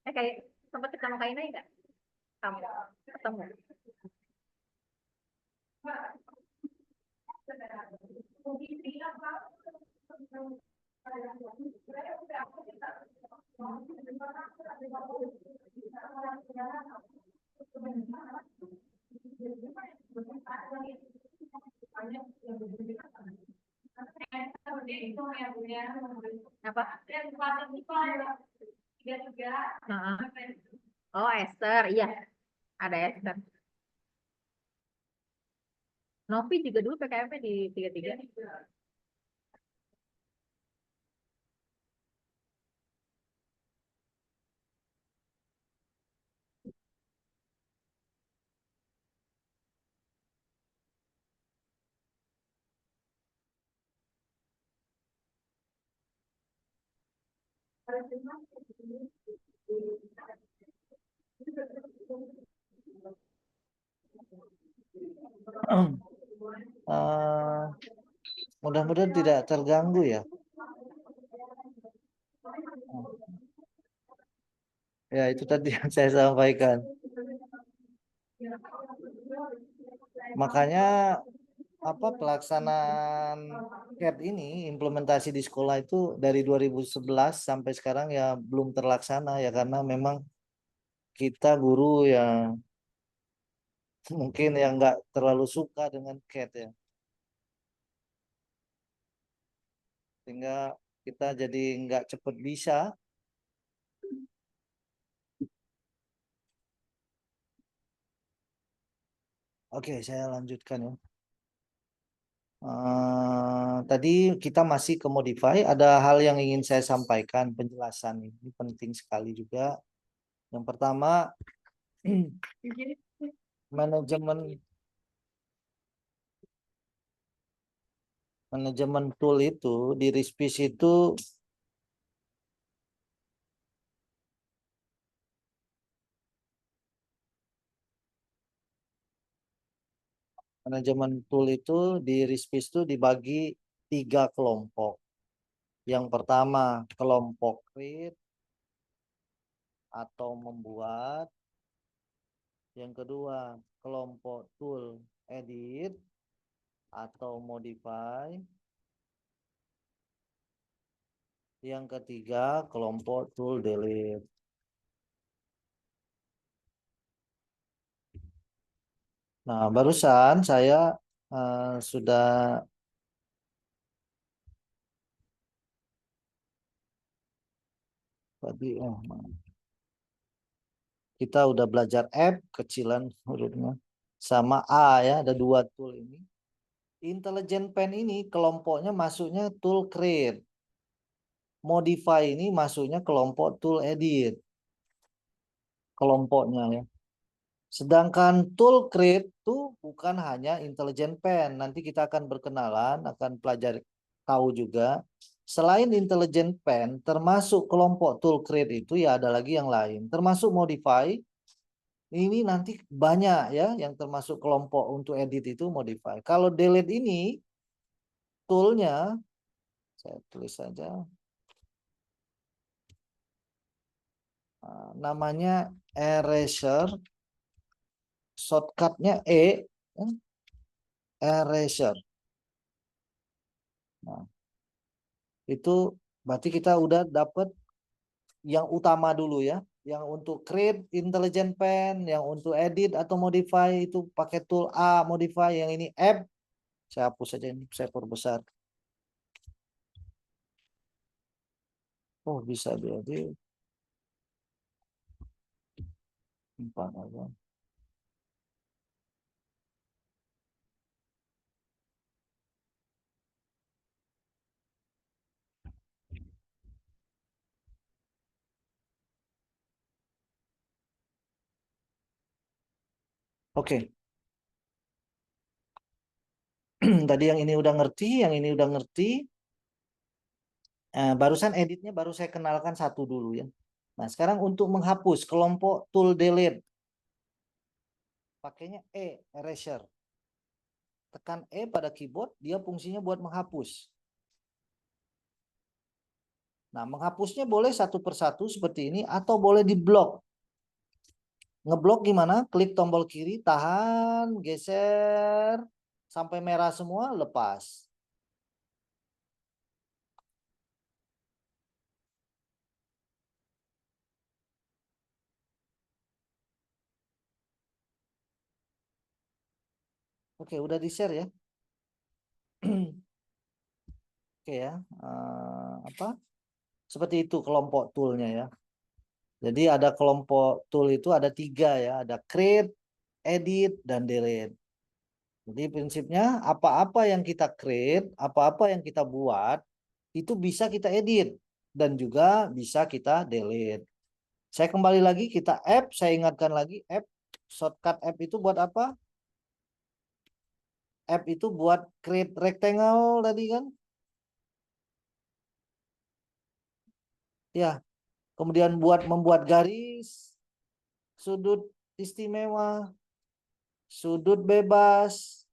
Speaker 9: Kayak sempat ketemu Kak Inai nggak? Kamu ketemu? Apa? Oh, Esther, iya. Ada Esther. Novi juga dulu PKM-nya di 33.
Speaker 2: mudah-mudahan tidak terganggu ya. Ya, itu tadi yang saya sampaikan. Makanya pelaksanaan CAT ini implementasi di sekolah itu dari 2011 sampai sekarang ya belum terlaksana ya, karena memang kita guru yang mungkin yang nggak terlalu suka dengan CAT ya, sehingga kita jadi nggak cepet bisa. Oke, saya lanjutkan ya. Tadi kita masih ke modify. Ada hal yang ingin saya sampaikan, penjelasan ini penting sekali juga. Yang pertama, manajemen tool itu di Rispis itu Manajemen tool itu di RISPIS itu dibagi 3 kelompok. Yang pertama kelompok create atau membuat. Yang kedua kelompok tool edit atau modify. Yang ketiga kelompok tool delete. Nah, barusan saya sudah tadi kita udah belajar F kecilan hurufnya sama A ya, ada 2 tool ini. Intelligent pen ini kelompoknya masuknya tool create. Modify ini masuknya kelompok tool edit. Kelompoknya ya. Sedangkan tool create itu bukan hanya intelligent pen. Nanti kita akan berkenalan, akan pelajari tahu juga. Selain intelligent pen, termasuk kelompok tool create itu ya ada lagi yang lain. Termasuk modify. Ini nanti banyak ya yang termasuk kelompok untuk edit itu modify. Kalau delete ini toolnya saya tulis saja. Namanya eraser. Shortcutnya eraser. Nah, itu berarti kita udah dapat yang utama dulu ya. Yang untuk create intelligent pen, yang untuk edit atau modify itu pakai tool A modify, yang ini app. Saya hapus saja ini, saya perbesar. Oh, bisa jadi 4 aja. Oke. Tadi yang ini udah ngerti, yang ini udah ngerti. Barusan editnya baru saya kenalkan satu dulu ya. Nah, sekarang untuk menghapus kelompok tool delete. Pakainya eraser. Tekan pada keyboard, dia fungsinya buat menghapus. Nah, menghapusnya boleh satu persatu seperti ini atau boleh diblok. Ngeblok gimana? Klik tombol kiri, tahan, geser sampai merah semua, lepas. Oke, udah di-share ya. Oke ya. Apa? Seperti itu kelompok toolnya ya. Jadi ada kelompok tool itu ada 3 ya. Ada create, edit, dan delete. Jadi prinsipnya apa-apa yang kita create, apa-apa yang kita buat, itu bisa kita edit. Dan juga bisa kita delete. Saya kembali lagi, kita app, saya ingatkan lagi, app, shortcut app itu buat apa? App itu buat create rectangle tadi kan? Ya, kemudian membuat garis, sudut istimewa, sudut bebas,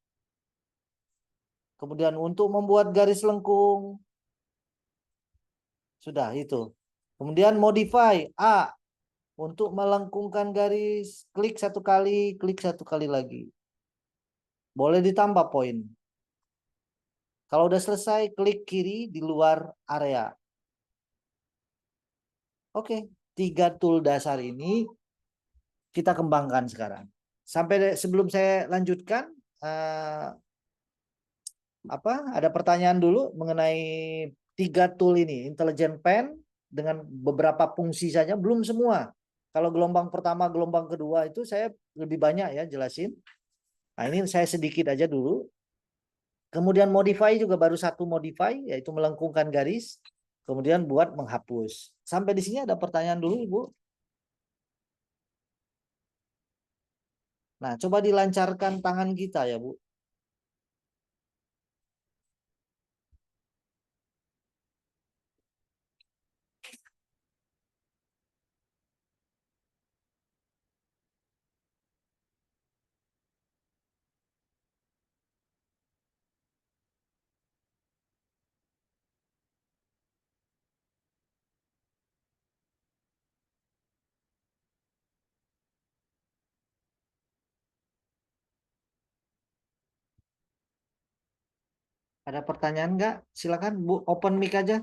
Speaker 2: kemudian untuk membuat garis lengkung, sudah itu. Kemudian modify, A, untuk melengkungkan garis, klik 1 kali, klik 1 kali lagi. Boleh ditambah poin. Kalau udah selesai, klik kiri di luar area. Oke, 3 tool dasar ini kita kembangkan sekarang. Sampai sebelum saya lanjutkan, ada pertanyaan dulu mengenai 3 tool ini, Intelligent Pen dengan beberapa fungsi saja, belum semua. Kalau gelombang pertama, gelombang kedua itu saya lebih banyak ya jelasin. Nah, ini saya sedikit aja dulu. Kemudian modify juga baru 1 modify, yaitu melengkungkan garis. Kemudian buat menghapus. Sampai di sini ada pertanyaan dulu, Ibu. Nah, coba dilancarkan tangan kita ya, Bu. Ada pertanyaan nggak? Silakan Bu, open mic aja.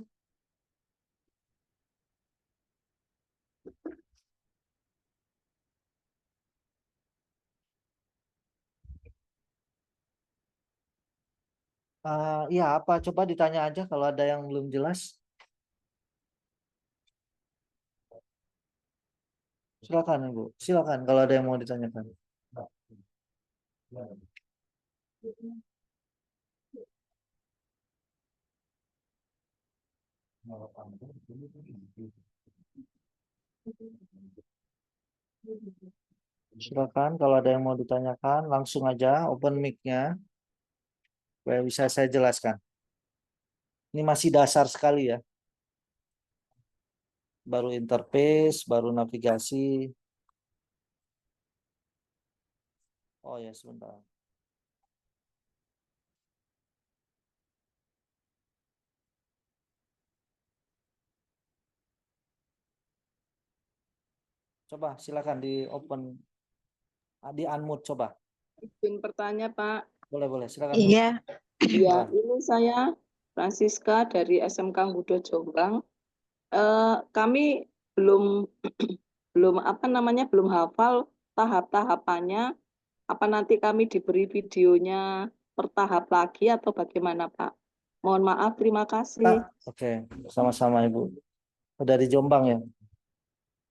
Speaker 2: Iya, apa? Coba ditanya aja kalau ada yang belum jelas. Silakan Ibu, silakan kalau ada yang mau ditanyakan. Silakan kalau ada yang mau ditanyakan, langsung aja open mic-nya supaya bisa saya jelaskan. Ini masih dasar sekali ya. Baru interface, baru navigasi. Oh ya, sebentar. Coba silakan di open, di unmute coba.
Speaker 8: Izin bertanya, Pak.
Speaker 2: Boleh, silakan Bu.
Speaker 1: Iya.
Speaker 8: Ya,
Speaker 2: Silakan.
Speaker 8: ini saya Francisca dari SMK Ngudo Jombang. Kami belum belum hafal tahap-tahapannya. Apa nanti kami diberi videonya per tahap lagi atau bagaimana, Pak? Mohon maaf, terima kasih.
Speaker 2: Oke, sama-sama Ibu. Dari Jombang ya.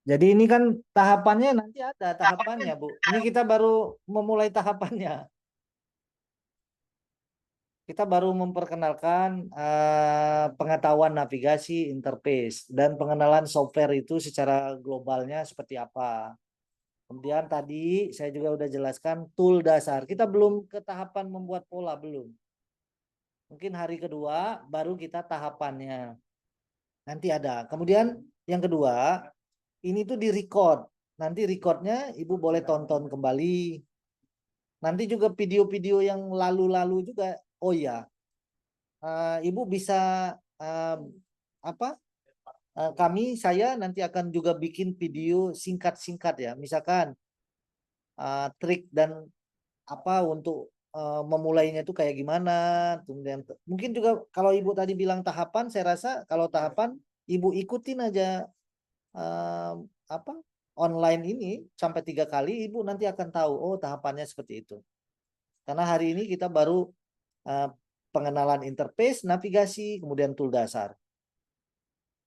Speaker 2: Jadi ini kan tahapannya nanti ada tahapannya Bu. Ini kita baru memulai tahapannya. Kita baru memperkenalkan pengetahuan navigasi interface dan pengenalan software itu secara globalnya seperti apa. Kemudian tadi saya juga udah jelaskan tool dasar. Kita belum ke tahapan membuat pola, belum. Mungkin hari kedua baru kita tahapannya. Nanti ada. Kemudian yang kedua, ini tuh di record. Nanti recordnya Ibu boleh tonton kembali. Nanti juga video-video yang lalu-lalu juga. Oh ya, Ibu bisa saya nanti akan juga bikin video singkat-singkat ya. Misalkan trik dan apa untuk memulainya itu kayak gimana. Kemudian mungkin juga kalau Ibu tadi bilang tahapan, saya rasa kalau tahapan Ibu ikutin aja apa online ini sampai 3 kali, Ibu nanti akan tahu oh tahapannya seperti itu. Karena hari ini kita baru pengenalan interface, navigasi, kemudian tool dasar.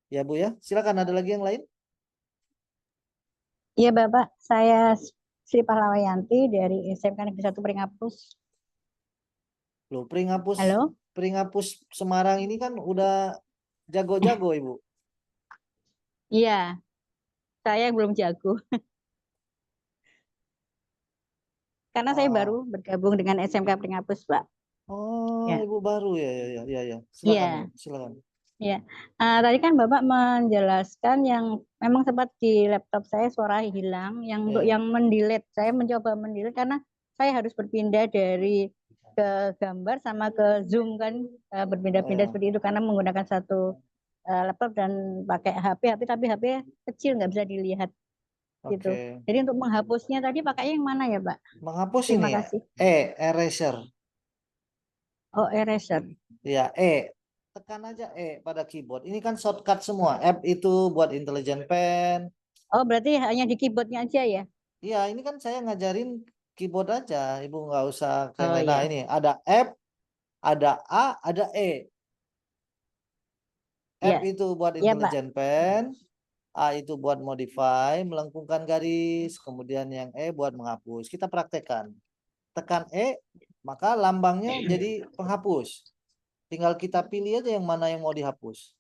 Speaker 2: Ya Bu ya, silakan ada lagi yang lain?
Speaker 6: Iya Bapak, saya Sri Pahlawayanti dari SMK Negeri 1 Pringapus.
Speaker 2: Loh, Pringapus,
Speaker 6: Halo?
Speaker 2: Pringapus Semarang ini kan udah jago-jago Ibu.
Speaker 6: Iya, saya belum jago. Karena saya baru bergabung dengan SMK Pringapus, Pak.
Speaker 2: Oh,
Speaker 6: Ya.
Speaker 2: Ibu baru ya. Silakan,
Speaker 6: Iya.
Speaker 2: Bu, silakan.
Speaker 6: Ya, tadi kan Bapak menjelaskan yang memang sempat di laptop saya suara hilang, yang untuk yang mendelete, saya mencoba mendelete karena saya harus berpindah dari ke gambar sama ke Zoom kan, berpindah-pindah seperti itu karena menggunakan satu laptop dan pakai HP, tapi HP kecil nggak bisa dilihat gitu. Jadi untuk menghapusnya tadi pakainya yang mana ya Pak?
Speaker 2: Menghapus
Speaker 6: Terima
Speaker 2: ini
Speaker 6: kasih.
Speaker 2: eraser.
Speaker 6: Oh, eraser.
Speaker 2: Ya, tekan aja pada keyboard. Ini kan shortcut semua. App itu buat intelligent pen.
Speaker 6: Oh, berarti hanya di keyboardnya aja ya?
Speaker 2: Iya, ini kan saya ngajarin keyboard aja. Ibu nggak usah
Speaker 6: Oh,
Speaker 2: nah
Speaker 6: iya.
Speaker 2: ini ada F, ada A, ada E. F
Speaker 6: Ya.
Speaker 2: itu buat
Speaker 6: Ya, Pak.
Speaker 2: intelligent pen. A itu buat modify, melengkungkan garis. Kemudian yang E buat menghapus. Kita praktekkan. Tekan E, maka lambangnya jadi penghapus. Tinggal kita pilih aja yang mana yang mau dihapus.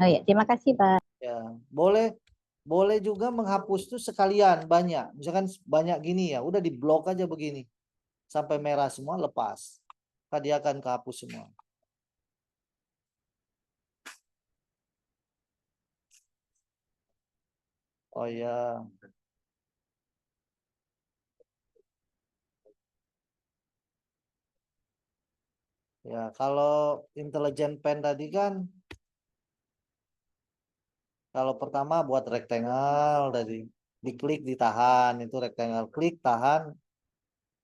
Speaker 6: Oh ya, terima kasih Pak.
Speaker 2: Ya, boleh juga menghapus tuh sekalian banyak. Misalkan banyak gini ya, udah diblok aja begini. Sampai merah semua lepas. Maka dia akan kehapus semua. Oh ya. Ya, kalau intelligent pen tadi kan kalau pertama buat rectangle dari diklik ditahan itu rectangle, klik tahan,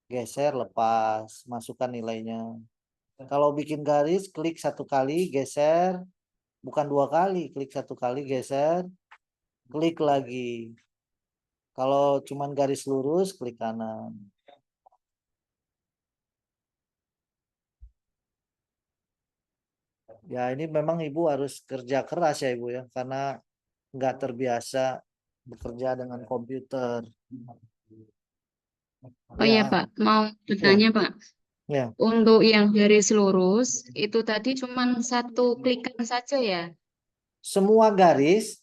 Speaker 2: geser lepas, masukkan nilainya. Kalau bikin garis, klik 1 kali, geser. Bukan 2 kali, klik 1 kali, geser. Klik lagi. Kalau cuman garis lurus, klik kanan. Ya ini memang Ibu harus kerja keras ya Ibu ya, karena nggak terbiasa bekerja dengan komputer.
Speaker 10: Oh iya
Speaker 2: Ya,
Speaker 10: Pak, mau bertanya Pak.
Speaker 2: ya.
Speaker 10: Untuk yang garis lurus, itu tadi cuma satu klikan saja ya?
Speaker 2: Semua garis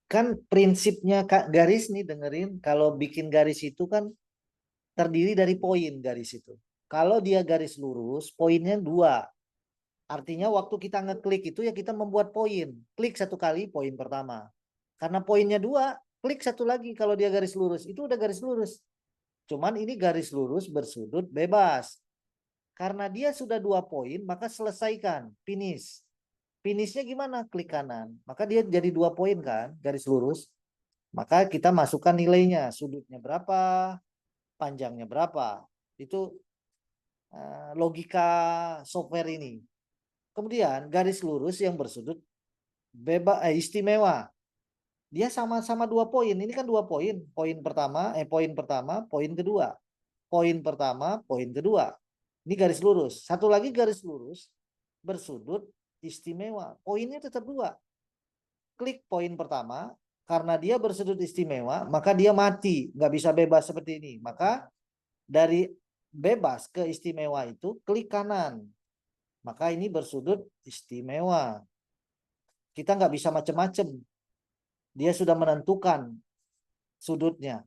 Speaker 2: kan prinsipnya garis nih dengerin, kalau bikin garis itu kan terdiri dari poin garis itu. Kalau dia garis lurus, poinnya 2. Artinya waktu kita ngeklik itu ya kita membuat poin. Klik 1 kali poin pertama. Karena poinnya 2, klik 1 lagi kalau dia garis lurus. Itu udah garis lurus. Cuman ini garis lurus bersudut bebas. Karena dia sudah 2 poin, maka selesaikan. Finish. Finishnya gimana? Klik kanan. Maka dia jadi 2 poin kan, garis lurus. Maka kita masukkan nilainya. Sudutnya berapa, panjangnya berapa. Itu logika software ini. Kemudian garis lurus yang bersudut istimewa. Dia sama-sama 2 poin. Ini kan 2 poin. Poin pertama, poin kedua. Poin pertama, poin kedua. Ini garis lurus. Satu lagi garis lurus bersudut istimewa. Poinnya tetap 2. Klik poin pertama. Karena dia bersudut istimewa, maka dia mati. Nggak bisa bebas seperti ini. Maka dari bebas ke istimewa itu klik kanan. Maka ini bersudut istimewa. Kita nggak bisa macam-macam. Dia sudah menentukan sudutnya.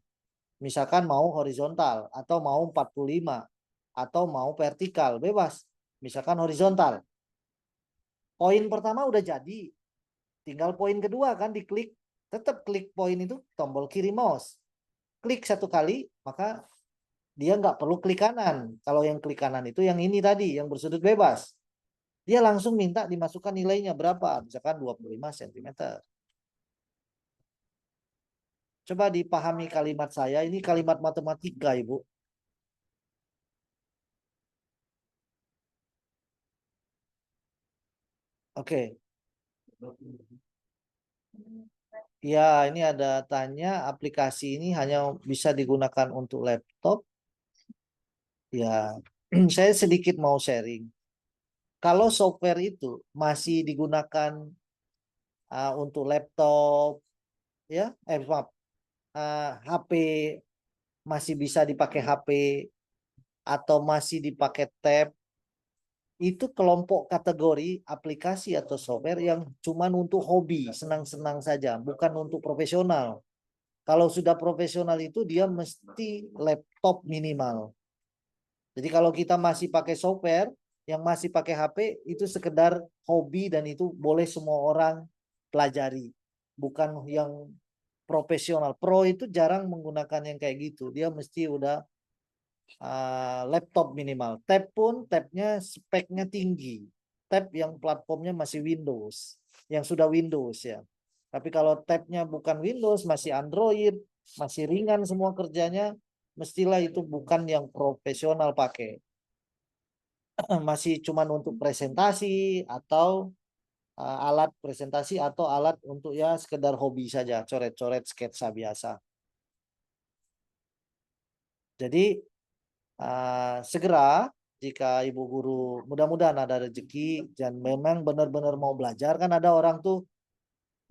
Speaker 2: Misalkan mau horizontal atau mau 45 atau mau vertikal, bebas. Misalkan horizontal. Poin pertama udah jadi. Tinggal poin kedua kan diklik. Tetap klik poin itu tombol kiri mouse. Klik 1 kali, maka dia nggak perlu klik kanan. Kalau yang klik kanan itu yang ini tadi, yang bersudut bebas. Dia langsung minta dimasukkan nilainya berapa. Misalkan 25 cm. Coba dipahami kalimat saya. Ini kalimat matematika, Ibu. Oke. Ya, ini ada tanya, aplikasi ini hanya bisa digunakan untuk laptop. Ya, saya sedikit mau sharing. Kalau software itu masih digunakan untuk laptop, ya, maaf, HP masih bisa dipakai HP atau masih dipakai tab, itu kelompok kategori aplikasi atau software yang cuman untuk hobi, senang-senang saja, bukan untuk profesional. Kalau sudah profesional itu dia mesti laptop minimal. Jadi kalau kita masih pakai software, yang masih pakai HP, itu sekedar hobi dan itu boleh semua orang pelajari. Bukan yang profesional. Pro itu jarang menggunakan yang kayak gitu. Dia mesti udah laptop minimal. Tab pun tabnya speknya tinggi. Tab yang platformnya masih Windows. Yang sudah Windows ya. Tapi kalau tabnya bukan Windows, masih Android, masih ringan semua kerjanya, mestilah itu bukan yang profesional pakai. Masih cuman untuk presentasi atau alat presentasi atau alat untuk ya sekedar hobi saja, coret-coret sketsa biasa. Jadi segera jika ibu guru mudah-mudahan ada rezeki dan memang benar-benar mau belajar, kan ada orang tuh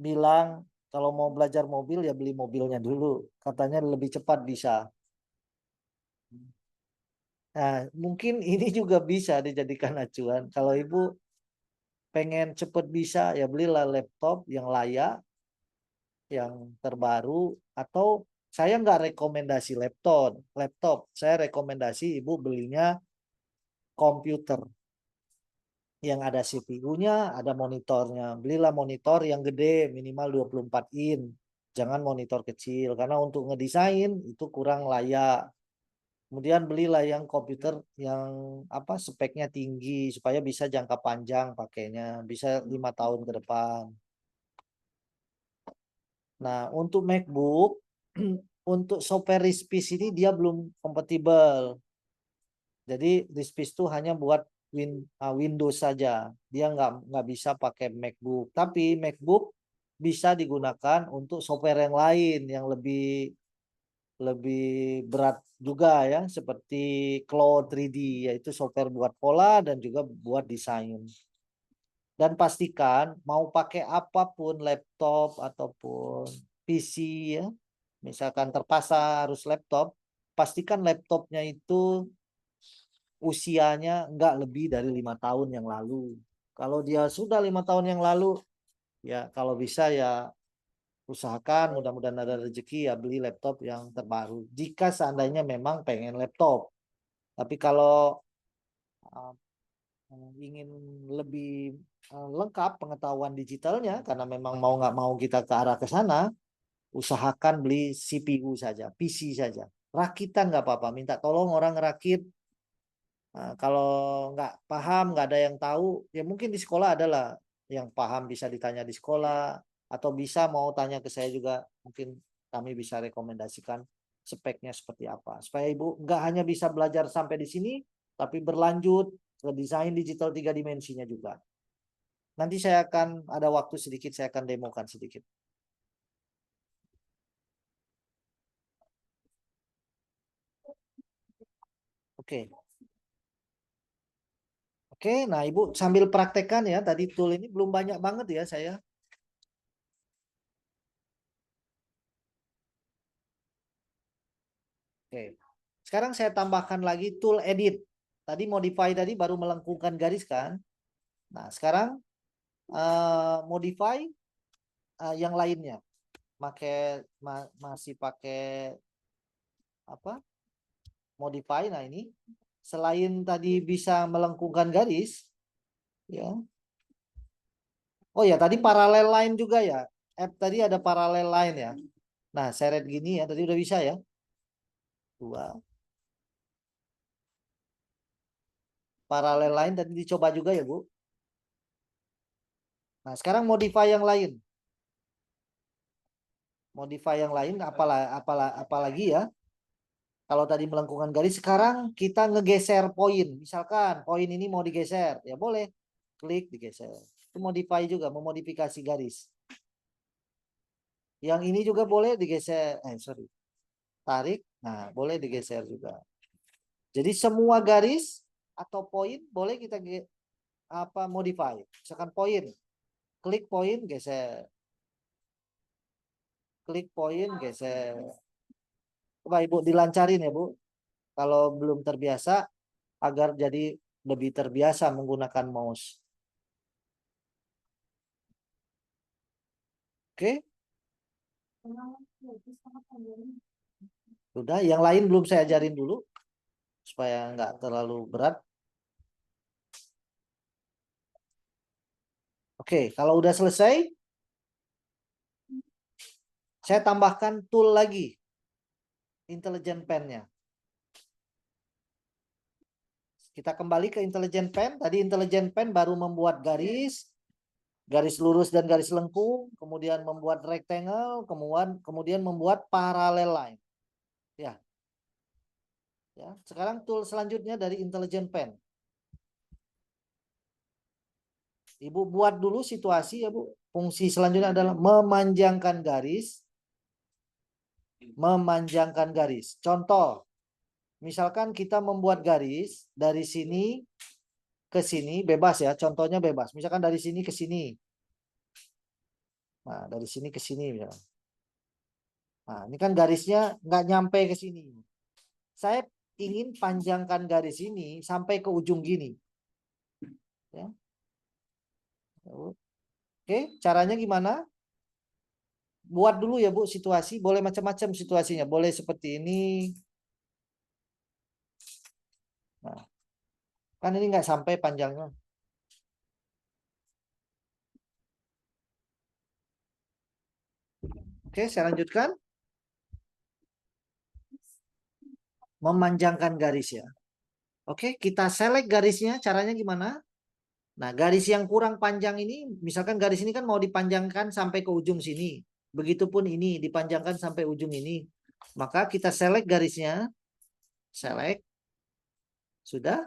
Speaker 2: bilang kalau mau belajar mobil ya beli mobilnya dulu, katanya lebih cepat bisa. Nah, mungkin ini juga bisa dijadikan acuan. Kalau ibu pengen cepat bisa ya belilah laptop yang layak, yang terbaru, atau saya nggak rekomendasi laptop. Saya rekomendasi ibu belinya komputer yang ada CPU-nya, ada monitornya. Belilah monitor yang gede, minimal 24 in. Jangan monitor kecil, karena untuk ngedesain itu kurang layak. Kemudian belilah yang komputer yang speknya tinggi, supaya bisa jangka panjang pakainya, bisa 5 tahun ke depan. Nah, untuk MacBook, untuk software RISC ini dia belum kompatibel. Jadi RISC itu hanya buat Windows saja. Dia nggak bisa pakai MacBook. Tapi MacBook bisa digunakan untuk software yang lain yang lebih berat juga ya, seperti Claude 3D, yaitu software buat pola dan juga buat desain. Dan pastikan mau pakai apapun, laptop ataupun PC ya, misalkan terpaksa harus laptop, pastikan laptopnya itu usianya nggak lebih dari 5 tahun yang lalu. Kalau dia sudah 5 tahun yang lalu, ya kalau bisa ya usahakan, mudah-mudahan ada rezeki ya beli laptop yang terbaru. Jika seandainya memang pengen laptop. Tapi kalau ingin lebih lengkap pengetahuan digitalnya, karena memang mau nggak mau kita ke arah ke sana, usahakan beli CPU saja, PC saja. Rakitan nggak apa-apa, minta tolong orang ngerakit. Kalau nggak paham, nggak ada yang tahu, ya mungkin di sekolah adalah yang paham bisa ditanya di sekolah, atau bisa mau tanya ke saya juga, mungkin kami bisa rekomendasikan speknya seperti apa. Supaya Ibu nggak hanya bisa belajar sampai di sini, tapi berlanjut ke desain digital 3 dimensinya juga. Nanti saya akan ada waktu sedikit, saya akan demokan sedikit. Oke. Oke, nah Ibu sambil praktekkan ya, tadi tool ini belum banyak banget ya saya. Oke. Sekarang saya tambahkan lagi tool edit. Tadi modify tadi baru melengkungkan garis kan. Nah, sekarang modify yang lainnya. Masih pakai apa? Modify. Nah, ini selain tadi bisa melengkungkan garis ya. Oh ya, tadi paralel line juga ya. Tadi ada paralel line ya. Nah, seret gini ya, tadi udah bisa ya. 2. Paralel line tadi dicoba juga ya, Bu. Nah, sekarang modify yang lain. Modify yang lain apalagi ya. Kalau tadi melengkungkan garis, sekarang kita ngegeser poin. Misalkan poin ini mau digeser, ya boleh. Klik digeser. Itu modify juga, memodifikasi garis. Yang ini juga boleh digeser. Tarik. Nah, boleh digeser juga. Jadi semua garis atau poin boleh kita modify. Misalkan poin. Klik poin, geser. Klik poin, geser. Coba Ibu dilancarin ya, Bu. Kalau belum terbiasa, agar jadi lebih terbiasa menggunakan mouse. Oke. Sudah, yang lain belum saya ajarin dulu. Supaya nggak terlalu berat. Oke, kalau udah selesai, saya tambahkan tool lagi. Intelligent Pen-nya. Kita kembali ke Intelligent Pen. Tadi Intelligent Pen baru membuat garis lurus dan garis lengkung, kemudian membuat rectangle, kemudian membuat parallel line. Ya. Ya, sekarang tool selanjutnya dari Intelligent Pen. Ibu buat dulu situasi ya, Bu. Fungsi selanjutnya adalah memanjangkan garis. Memanjangkan garis. Contoh, misalkan kita membuat garis dari sini ke sini, bebas ya, contohnya bebas. Misalkan dari sini ke sini. Nah, dari sini ke sini misalkan. Nah, ini kan garisnya nggak nyampe ke sini. Saya ingin panjangkan garis ini sampai ke ujung gini. Ya. Oke, caranya gimana? Buat dulu ya, Bu, situasi. Boleh macam-macam situasinya. Boleh seperti ini. Nah, kan ini nggak sampai panjangnya. Oke, saya lanjutkan. Memanjangkan garis ya. Oke, kita select garisnya. Caranya gimana? Nah, garis yang kurang panjang ini, misalkan garis ini kan mau dipanjangkan sampai ke ujung sini. Begitupun ini dipanjangkan sampai ujung ini. Maka kita select garisnya. Select. Sudah.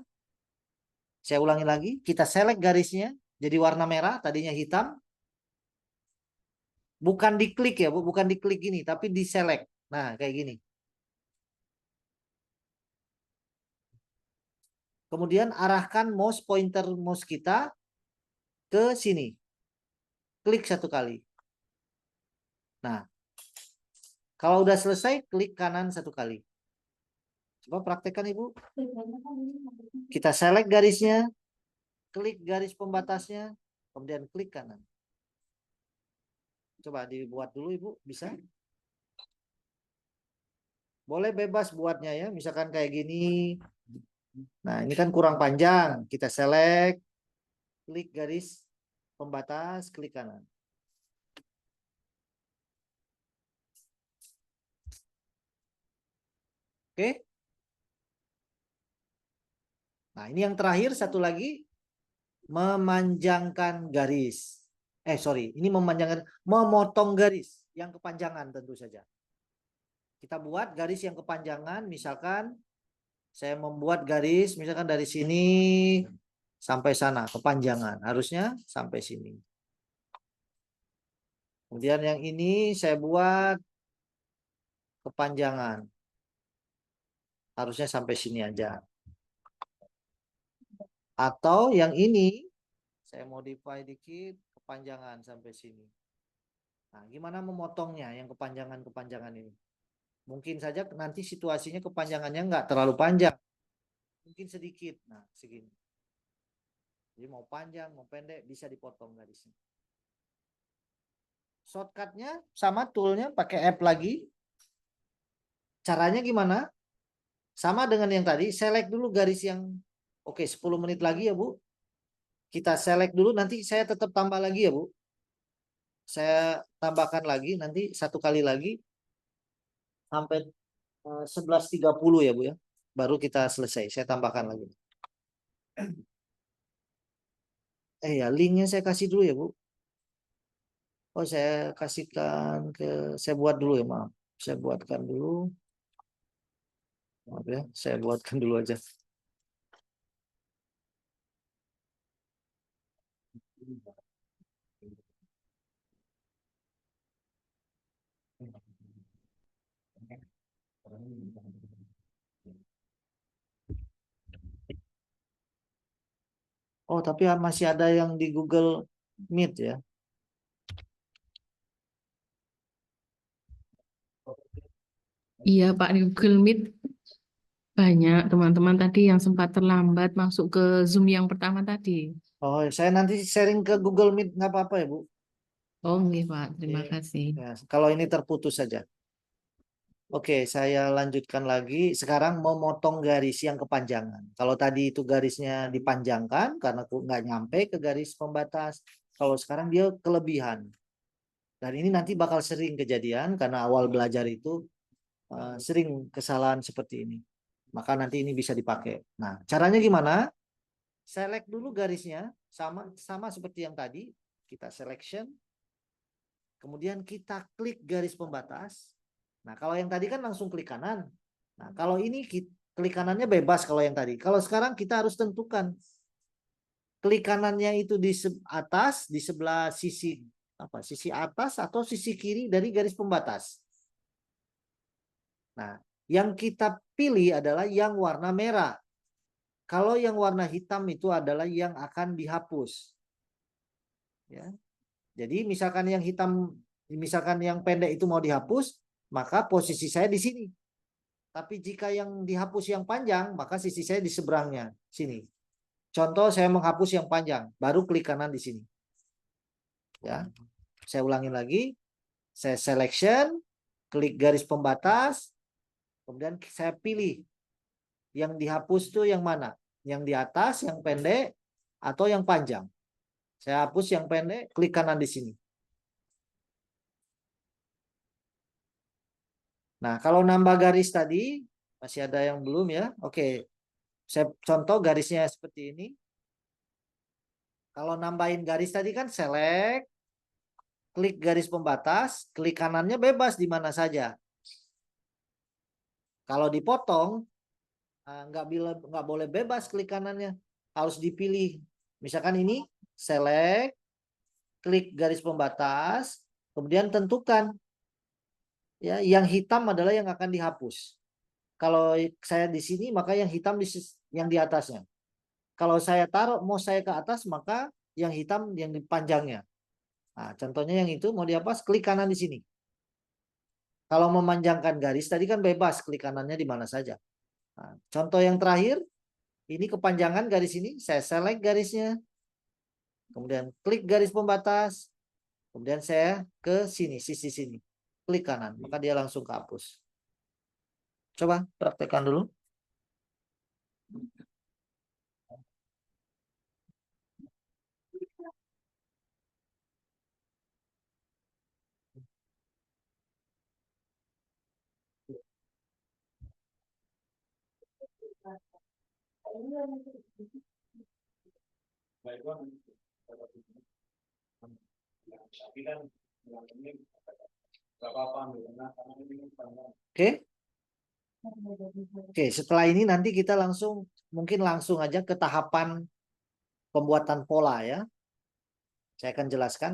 Speaker 2: Saya ulangi lagi, kita select garisnya jadi warna merah, tadinya hitam. Bukan diklik ya, Bu, bukan diklik gini, tapi di select. Nah, kayak gini. Kemudian arahkan mouse pointer mouse kita ke sini. Klik satu kali. Nah, kalau udah selesai, klik kanan satu kali. Coba praktekkan, Ibu. Kita select garisnya, klik garis pembatasnya, kemudian klik kanan. Coba dibuat dulu, Ibu, bisa? Boleh bebas buatnya ya, misalkan kayak gini. Nah, ini kan kurang panjang. Kita select, klik garis pembatas, klik kanan. Oke. Nah, ini yang terakhir satu lagi, memanjangkan garis. Sorry, ini memotong garis yang kepanjangan tentu saja. Kita buat garis yang kepanjangan, misalkan saya membuat garis, misalkan dari sini sampai sana, kepanjangan. Harusnya sampai sini. Kemudian yang ini saya buat kepanjangan. Harusnya sampai sini aja. Atau yang ini, saya modify dikit, kepanjangan sampai sini. Nah, gimana memotongnya yang kepanjangan-kepanjangan ini? Mungkin saja nanti situasinya kepanjangannya nggak terlalu panjang. Mungkin sedikit. Nah, segini. Jadi mau panjang, mau pendek, bisa dipotong garisnya. Shortcutnya sama, toolnya pakai app lagi. Caranya gimana? Sama dengan yang tadi, select dulu garis yang, oke, 10 menit lagi ya, Bu. Kita select dulu, nanti saya tetap tambah lagi ya, Bu. Saya tambahkan lagi, nanti satu kali lagi, sampai 11.30 ya, Bu ya. Baru kita selesai, saya tambahkan lagi. Ya, linknya saya kasih dulu ya, Bu. Oh, saya kasihkan saya buat dulu ya, maaf. Saya buatkan dulu. Maaf ya, saya buatkan dulu aja. Oh, tapi masih ada yang di Google Meet ya.
Speaker 10: Iya, Pak, di Google Meet banyak teman-teman tadi yang sempat terlambat masuk ke Zoom yang pertama tadi.
Speaker 2: Oh, saya nanti sharing ke Google Meet, nggak apa-apa ya, Bu?
Speaker 10: Oh, nggih, Pak. Terima kasih.
Speaker 2: Ya, kalau ini terputus saja. Oke, saya lanjutkan lagi. Sekarang memotong garis yang kepanjangan. Kalau tadi itu garisnya dipanjangkan karena nggak nyampe ke garis pembatas. Kalau sekarang dia kelebihan. Dan ini nanti bakal sering kejadian karena awal belajar itu sering kesalahan seperti ini. Maka nanti ini bisa dipakai. Nah, caranya gimana? Select dulu garisnya, sama seperti yang tadi. Kita selection. Kemudian kita klik garis pembatas. Nah, kalau yang tadi kan langsung klik kanan. Nah, kalau ini klik kanannya bebas kalau yang tadi. Kalau sekarang kita harus tentukan. Klik kanannya itu di atas, di sebelah sisi sisi atas atau sisi kiri dari garis pembatas. Nah, yang kita pilih adalah yang warna merah. Kalau yang warna hitam itu adalah yang akan dihapus. Ya. Jadi misalkan yang hitam, misalkan yang pendek itu mau dihapus, maka posisi saya di sini. Tapi jika yang dihapus yang panjang, maka sisi saya di seberangnya, sini. Contoh saya menghapus yang panjang, baru klik kanan di sini. Ya. Saya ulangi lagi. Saya selection, klik garis pembatas, kemudian saya pilih yang dihapus itu yang mana? Yang di atas, yang pendek, atau yang panjang. Saya hapus yang pendek, klik kanan di sini. Nah, kalau nambah garis tadi, masih ada yang belum ya? Oke, saya contoh garisnya seperti ini. Kalau nambahin garis tadi kan select, klik garis pembatas, klik kanannya bebas di mana saja. Kalau dipotong, nggak boleh bebas klik kanannya. harus dipilih. Misalkan ini select, klik garis pembatas, kemudian tentukan ya yang hitam adalah yang akan dihapus. Kalau saya di sini maka yang hitam yang di atasnya. Kalau saya taruh mau saya ke atas maka yang hitam yang di panjangnya. Nah, contohnya yang itu mau dihapus, klik kanan di sini. Kalau memanjangkan garis tadi kan bebas klik kanannya di mana saja. Nah, contoh yang terakhir ini kepanjangan garis ini, saya select garisnya. Kemudian klik garis pembatas. Kemudian saya ke sini, sisi sini. Klik kanan, maka dia langsung kehapus. Coba praktekkan dulu. Oke. Oke, setelah ini nanti kita mungkin langsung aja ke tahapan pembuatan pola ya. Saya akan jelaskan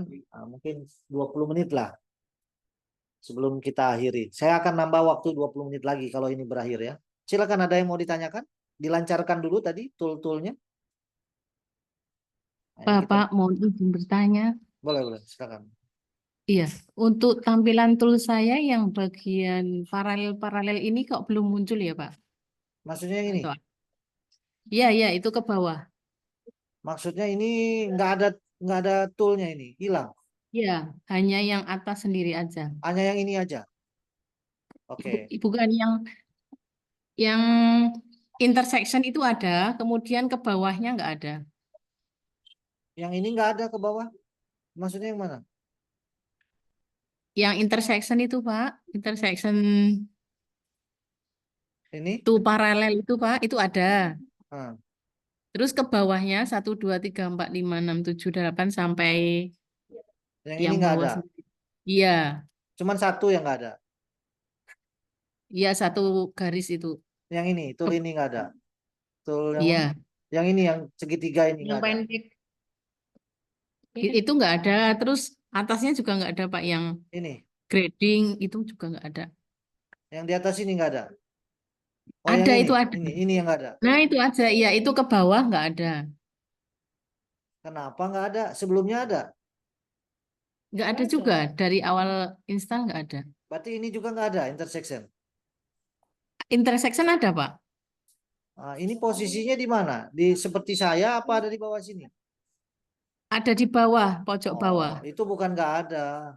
Speaker 2: mungkin 20 menit lah sebelum kita akhiri. Saya akan nambah waktu 20 menit lagi kalau ini berakhir ya. Silakan, ada yang mau ditanyakan? Dilancarkan dulu tadi tool-toolnya.
Speaker 10: Bapak mau izin bertanya.
Speaker 2: Boleh, silakan.
Speaker 10: Iya, untuk tampilan tool saya yang bagian paralel-paralel ini kok belum muncul ya, Pak?
Speaker 2: Maksudnya yang ini?
Speaker 10: Iya, itu ke bawah.
Speaker 2: Maksudnya ini nggak ada toolnya ini, hilang.
Speaker 10: Iya, hanya yang atas sendiri aja.
Speaker 2: Hanya yang ini aja. Oke.
Speaker 10: Bukan yang intersection itu ada, kemudian ke bawahnya nggak ada.
Speaker 2: Yang ini nggak ada ke bawah. Maksudnya yang mana?
Speaker 10: Yang intersection itu, Pak, intersection
Speaker 2: ini
Speaker 10: itu paralel itu, Pak, itu ada.
Speaker 2: Ah.
Speaker 10: Terus ke bawahnya 1, 2, 3, 4, 5, 6, 7, 8 sampai
Speaker 2: yang
Speaker 10: yang
Speaker 2: ini nggak
Speaker 10: bawah
Speaker 2: ada.
Speaker 10: sendiri. Iya.
Speaker 2: Cuman satu yang nggak ada.
Speaker 10: Iya, satu garis itu.
Speaker 2: Yang ini, tool ini nggak ada. Tool yang
Speaker 10: Iya.
Speaker 2: yang ini yang segitiga ini
Speaker 10: Yang
Speaker 2: nggak ada.
Speaker 10: pendek. Itu nggak ada. Terus atasnya juga nggak ada, Pak. Yang
Speaker 2: Ini.
Speaker 10: grading itu juga nggak ada.
Speaker 2: Yang di atas ini nggak ada. Oh,
Speaker 10: Ada,
Speaker 2: yang
Speaker 10: itu ada.
Speaker 2: Ini yang nggak ada.
Speaker 10: Nah, itu aja. Iya, itu ke bawah nggak ada.
Speaker 2: Kenapa nggak ada? Sebelumnya ada.
Speaker 10: Nggak ada juga. Dari awal install nggak ada.
Speaker 2: Berarti ini juga nggak ada intersection.
Speaker 10: Intersection ada, Pak.
Speaker 2: Nah, ini posisinya di mana? Di seperti saya apa ada di bawah sini?
Speaker 10: Ada di bawah, pojok bawah.
Speaker 2: Itu bukan nggak ada.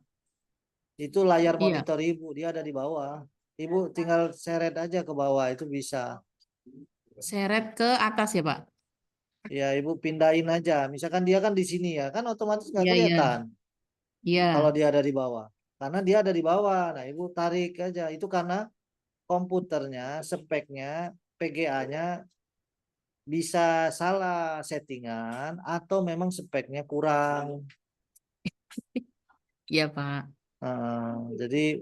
Speaker 2: Itu layar
Speaker 10: Iya.
Speaker 2: monitor Ibu, dia ada di bawah. Ibu tinggal seret aja ke bawah, itu bisa.
Speaker 10: Seret ke atas ya, Pak?
Speaker 2: Ya, Ibu pindahin aja. Misalkan dia kan di sini ya, kan otomatis nggak
Speaker 10: Iya, iya.
Speaker 2: kelihatan
Speaker 10: Iya.
Speaker 2: kalau dia ada di bawah. Karena dia ada di bawah. Nah, Ibu tarik aja. Itu karena komputernya, speknya, PGA-nya bisa salah settingan atau memang speknya kurang.
Speaker 10: Iya, Pak.
Speaker 2: Jadi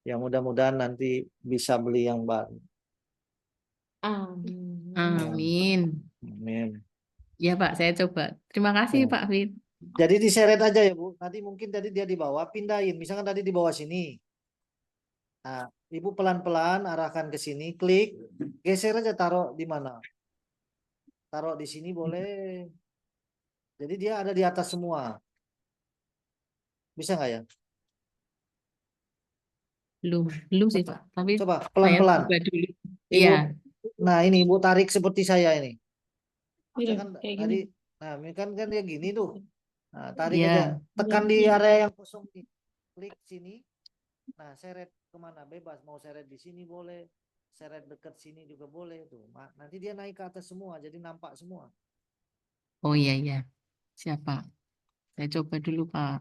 Speaker 2: ya mudah-mudahan nanti bisa beli yang baru.
Speaker 10: Amin.
Speaker 2: Amin.
Speaker 10: Ya, Pak, saya coba. Terima kasih,
Speaker 2: Ya.
Speaker 10: Pak Fit.
Speaker 2: Jadi diseret aja ya, Bu. Nanti mungkin tadi dia di bawah, pindahin. Misalkan tadi di bawah sini. Nah, Ibu pelan-pelan arahkan ke sini, klik, geser aja, taruh di mana? Taruh di sini boleh. Jadi dia ada di atas semua. Bisa nggak ya?
Speaker 10: Belum sih, Pak. Tapi
Speaker 2: Coba
Speaker 10: saya
Speaker 2: pelan-pelan.
Speaker 10: coba dulu.
Speaker 2: Ibu,
Speaker 10: Iya.
Speaker 2: nah ini Ibu tarik seperti saya ini. Misalkan
Speaker 10: Kayak
Speaker 2: tadi,
Speaker 10: gini.
Speaker 2: nah kan dia gini tuh. Nah, tarik
Speaker 10: Iya.
Speaker 2: aja, tekan di area yang kosong ini. Klik sini. Nah, seret kemana? Bebas. Mau seret di sini boleh, seret dekat sini juga boleh tuh. Nanti dia naik ke atas semua, jadi nampak semua.
Speaker 10: Oh iya. Siapa? Saya coba dulu, Pak.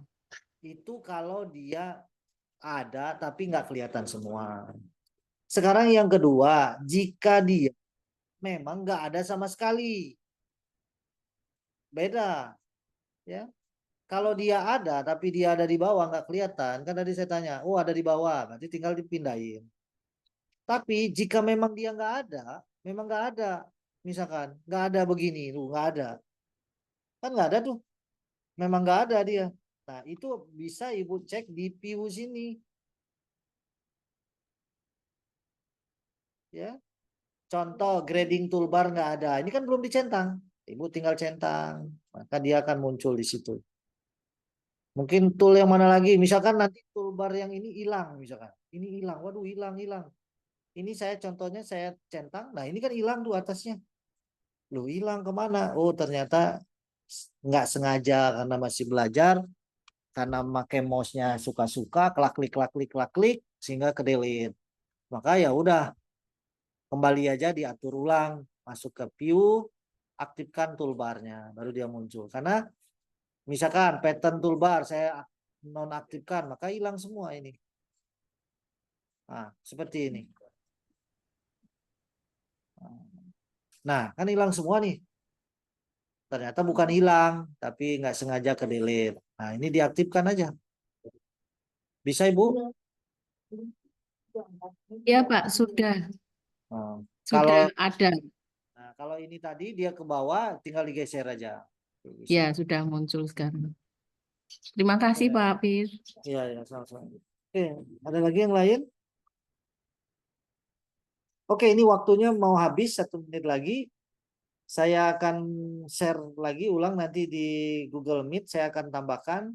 Speaker 2: Itu kalau dia ada tapi nggak kelihatan semua. Sekarang yang kedua, jika dia memang nggak ada sama sekali, beda, ya. Kalau dia ada tapi dia ada di bawah nggak kelihatan, kan tadi saya tanya, oh ada di bawah, nanti tinggal dipindahin. Tapi jika memang dia nggak ada, memang nggak ada, misalkan nggak ada begini tuh, nggak ada, kan nggak ada tuh, memang nggak ada dia. Nah itu bisa ibu cek di view sini ya. Contoh grading toolbar nggak ada, ini kan belum dicentang, ibu tinggal centang, maka dia akan muncul di situ. Mungkin tool yang mana lagi, misalkan nanti toolbar yang ini hilang, misalkan ini hilang, waduh hilang hilang. Ini saya contohnya saya centang, nah ini kan hilang tuh atasnya. Loh hilang kemana? Oh ternyata nggak sengaja karena masih belajar, karena pakai mouse-nya suka-suka, klak klik sehingga ke delete. Maka ya udah kembali aja diatur ulang, masuk ke view, aktifkan toolbarnya, baru dia muncul. Karena misalkan pattern toolbar saya nonaktifkan, maka hilang semua ini. Nah, seperti ini. Nah, kan hilang semua nih. Ternyata bukan hilang, tapi nggak sengaja ke delete. Nah, ini diaktifkan aja. Bisa Ibu?
Speaker 10: Ya Pak, sudah
Speaker 2: Kalau
Speaker 10: ada.
Speaker 2: nah, kalau ini tadi dia ke bawah, tinggal digeser aja. Bisa.
Speaker 10: Ya, sudah muncul sekarang. Terima kasih Pak Fir.
Speaker 2: Iya, ya, sama-sama. Oke, ada lagi yang lain? Oke, ini waktunya mau habis, 1 menit lagi. Saya akan share lagi ulang nanti di Google Meet. Saya akan tambahkan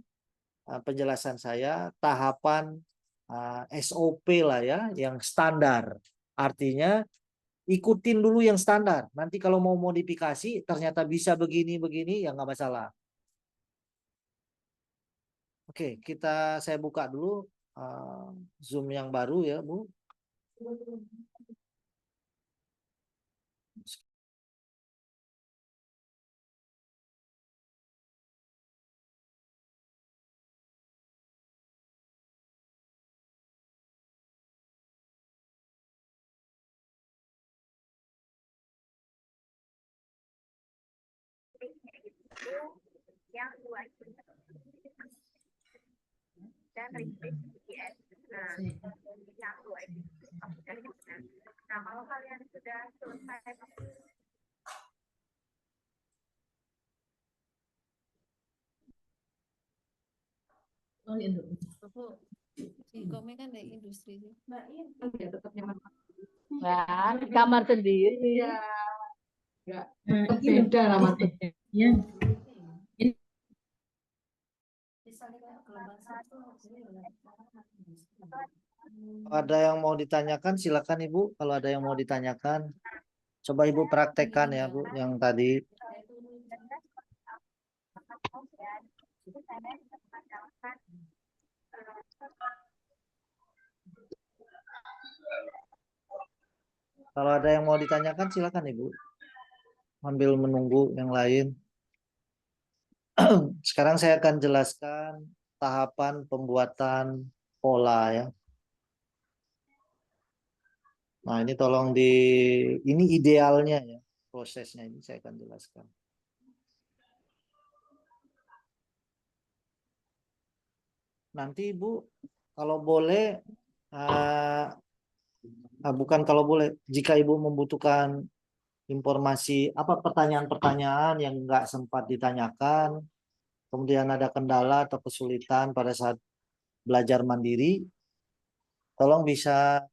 Speaker 2: penjelasan saya, tahapan SOP lah ya, yang standar. Artinya ikutin dulu yang standar. Nanti kalau mau modifikasi, ternyata bisa begini, ya nggak masalah. Oke, saya buka dulu Zoom yang baru ya, Bu.
Speaker 9: Yang dua dan refresh GPS. Nah, yang dua itu. Nah, kalau kalian sudah selesai
Speaker 10: Oh, iya.
Speaker 11: Di Komeng kan dari industri sih.
Speaker 10: Nah, di kamar sendiri. Ya. Beda lah maksudnya. Ya.
Speaker 2: Ada yang mau ditanyakan, silakan Ibu. Kalau ada yang mau ditanyakan, coba Ibu praktekkan ya Bu, yang tadi. Kalau ada yang mau ditanyakan, silakan Ibu. Sambil menunggu yang lain. Sekarang saya akan jelaskan tahapan pembuatan pola ya. Nah, ini tolong ini idealnya ya, prosesnya ini saya akan jelaskan. Nanti Ibu, kalau boleh, bukan kalau boleh, jika Ibu membutuhkan informasi, pertanyaan-pertanyaan yang nggak sempat ditanyakan, kemudian ada kendala atau kesulitan pada saat belajar mandiri, tolong bisa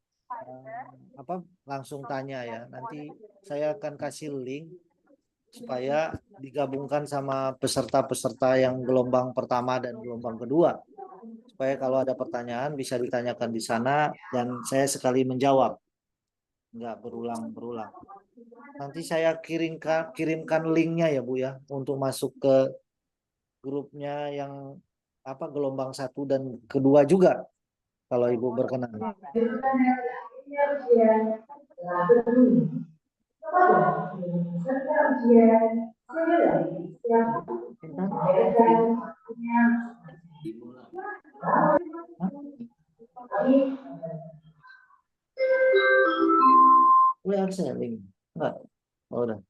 Speaker 2: langsung tanya ya. Nanti saya akan kasih link supaya digabungkan sama peserta-peserta yang gelombang pertama dan gelombang kedua. Supaya kalau ada pertanyaan bisa ditanyakan di sana dan saya sekali menjawab. Enggak berulang-berulang. Nanti saya kirimkan linknya ya Bu ya untuk masuk ke grupnya yang gelombang 1 dan kedua juga kalau Ibu berkenan. Boleh harus saya link? Enggak. Oh, udah.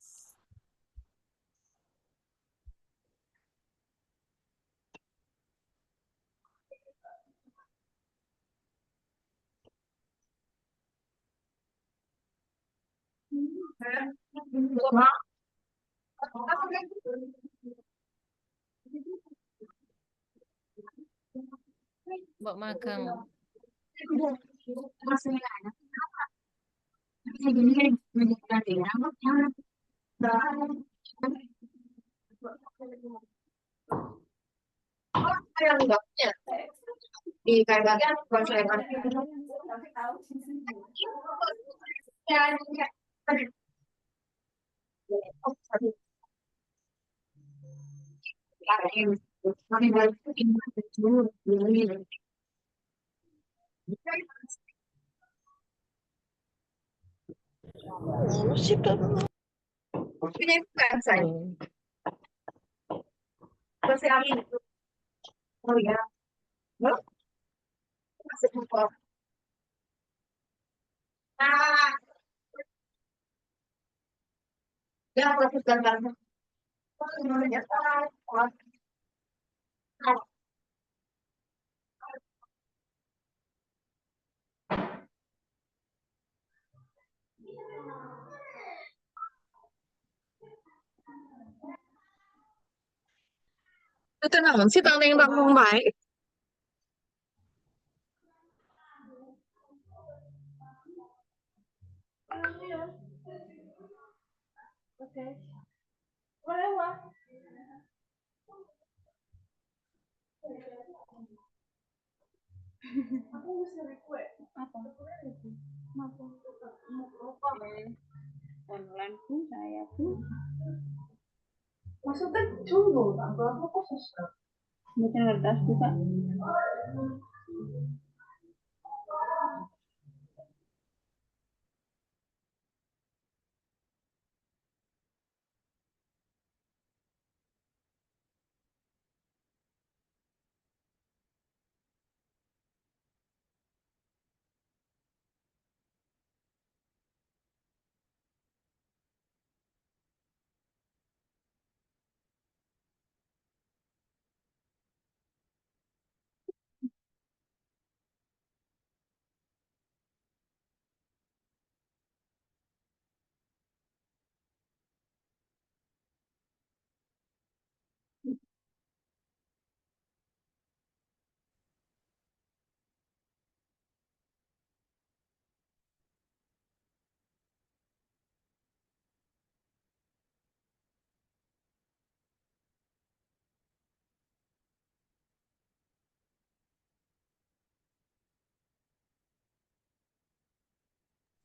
Speaker 11: Mbak magang.
Speaker 7: Itu naon sih tang tang baik.
Speaker 1: Oke. Lewat. Aku mesti request. Apa?
Speaker 6: Online pun saya pun
Speaker 1: Maksudnya tunggu, aku kok susah.
Speaker 6: bikin kertas juga.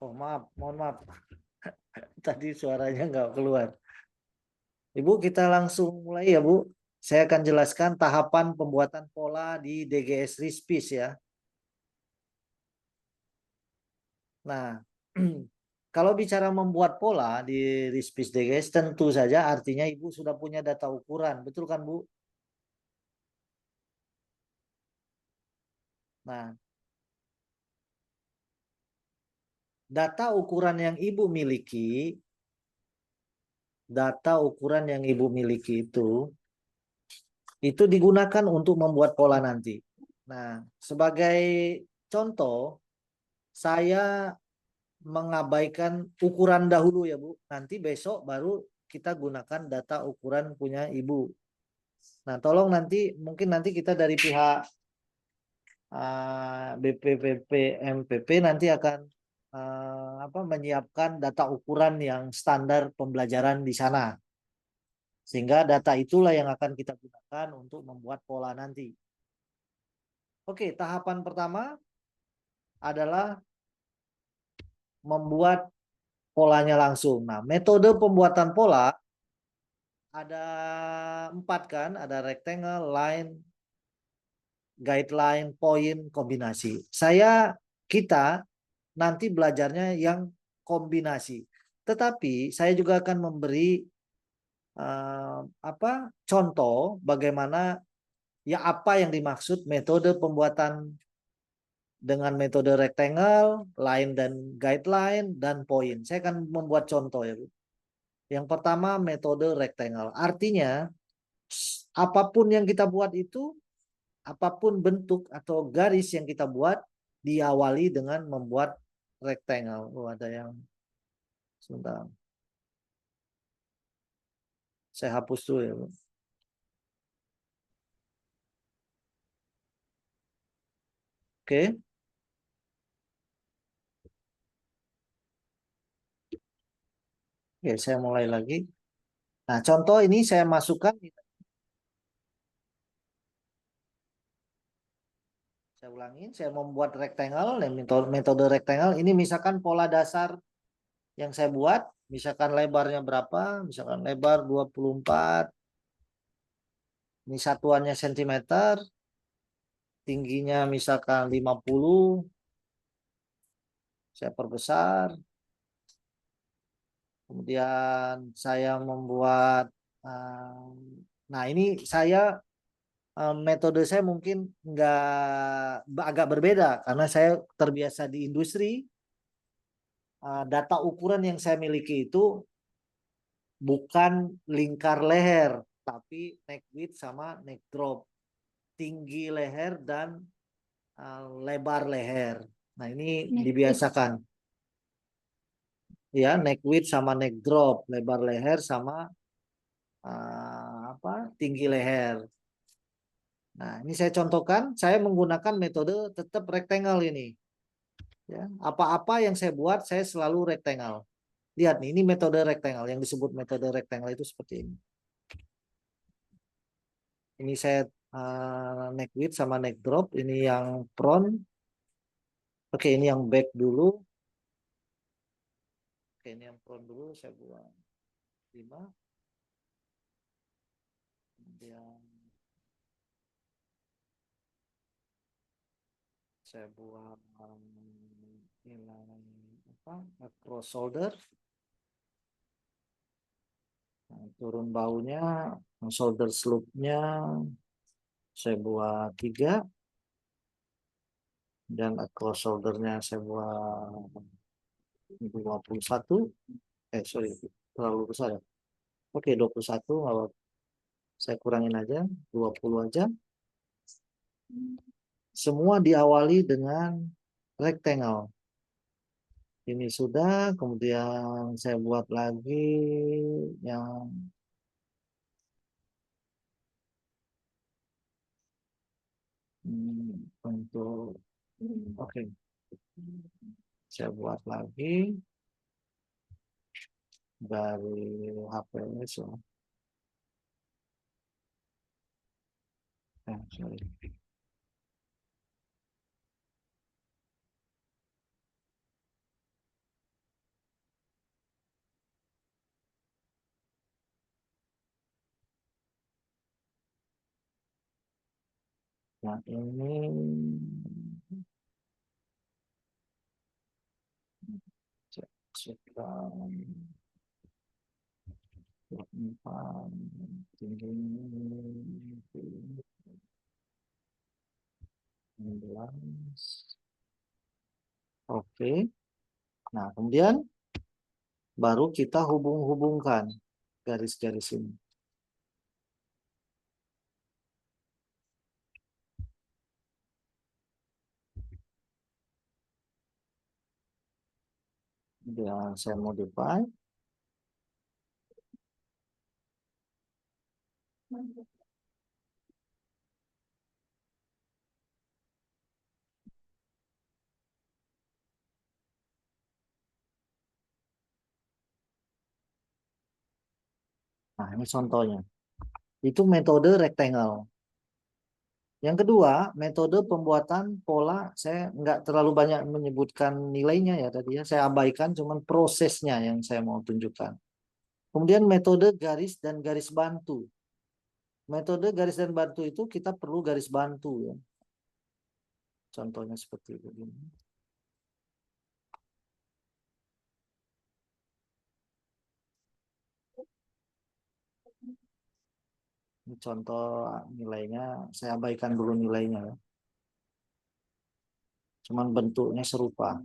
Speaker 2: Oh maaf, mohon maaf. Tadi suaranya nggak keluar. Ibu, kita langsung mulai ya, Bu. Saya akan jelaskan tahapan pembuatan pola di DGS Rispis ya. Nah, kalau bicara membuat pola di Rispis DGS, tentu saja artinya Ibu sudah punya data ukuran. Betul kan, Bu? Nah, data ukuran yang Ibu miliki, itu digunakan untuk membuat pola nanti. Nah, sebagai contoh, saya mengabaikan ukuran dahulu ya Bu. Nanti besok baru kita gunakan data ukuran punya Ibu. Nah, tolong nanti mungkin nanti kita dari pihak BPPP MPP nanti akan menyiapkan data ukuran yang standar pembelajaran di sana. Sehingga data itulah yang akan kita gunakan untuk membuat pola nanti. Oke, tahapan pertama adalah membuat polanya langsung. Nah, metode pembuatan pola ada 4 kan, ada rectangle, line, guideline, point, kombinasi. Kita nanti belajarnya yang kombinasi. Tetapi saya juga akan memberi contoh bagaimana apa yang dimaksud metode pembuatan dengan metode rectangle, line dan guideline dan point. Saya akan membuat contoh ya, Bu. Yang pertama metode rectangle. Artinya apapun yang kita buat itu, apapun bentuk atau garis yang kita buat diawali dengan membuat rectangle. Oh, ada yang sebentar. Saya hapus dulu ya, Bu. Oke. Oke, saya mulai lagi. Nah, contoh ini saya masukkan. Saya ulangin, saya membuat rectangle, metode rectangle. Ini misalkan pola dasar yang saya buat, misalkan lebarnya berapa, misalkan lebar 24, ini satuannya sentimeter, tingginya misalkan 50, saya perbesar, kemudian saya membuat, nah ini saya, metode saya mungkin agak berbeda, karena saya terbiasa di industri, data ukuran yang saya miliki itu bukan lingkar leher, tapi neck width sama neck drop, tinggi leher dan lebar leher. Nah ini dibiasakan, ya, neck width sama neck drop, lebar leher sama tinggi leher. Nah ini saya contohkan, saya menggunakan metode tetap rectangle ini. Ya, apa-apa yang saya buat saya selalu rectangle. Lihat nih, ini metode rectangle, yang disebut metode rectangle itu seperti ini. Ini saya neck width sama neck drop, ini yang front. Oke, ini yang back dulu. Oke, ini yang front dulu, saya buat 5. Kemudian saya buat nilai across shoulder. Nah, turun baunya, shoulder slope-nya saya buat 3. Dan across shoulder-nya saya buat 21. Sorry, terlalu besar ya. Oke, 21, kalau saya kurangin aja, 20 aja. Semua diawali dengan rectangle. Ini sudah, kemudian saya buat lagi yang untuk, oke. Saya buat lagi dari HPS ya. Sorry. Nah ini tinggi 16. Oke. Nah, kemudian baru kita hubung-hubungkan garis-garis ini. Kemudian saya modify. Nah, ini contohnya. Itu metode rectangle. Yang kedua, metode pembuatan pola, saya nggak terlalu banyak menyebutkan nilainya ya tadi ya. Saya abaikan, cuman prosesnya yang saya mau tunjukkan. Kemudian metode garis dan garis bantu. Metode garis dan bantu itu kita perlu garis bantu ya. Contohnya seperti ini. Ini contoh nilainya, saya abaikan dulu nilainya ya. Cuman bentuknya serupa.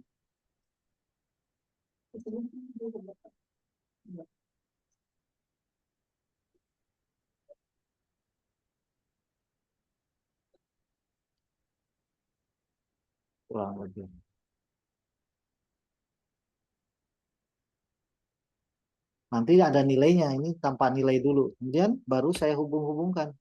Speaker 2: Kurang lebih. Nanti ada nilainya, ini tanpa nilai dulu. Kemudian baru saya hubung-hubungkan.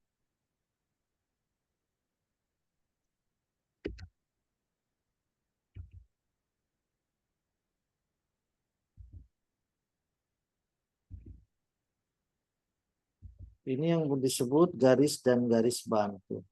Speaker 2: Ini yang disebut garis dan garis bantu.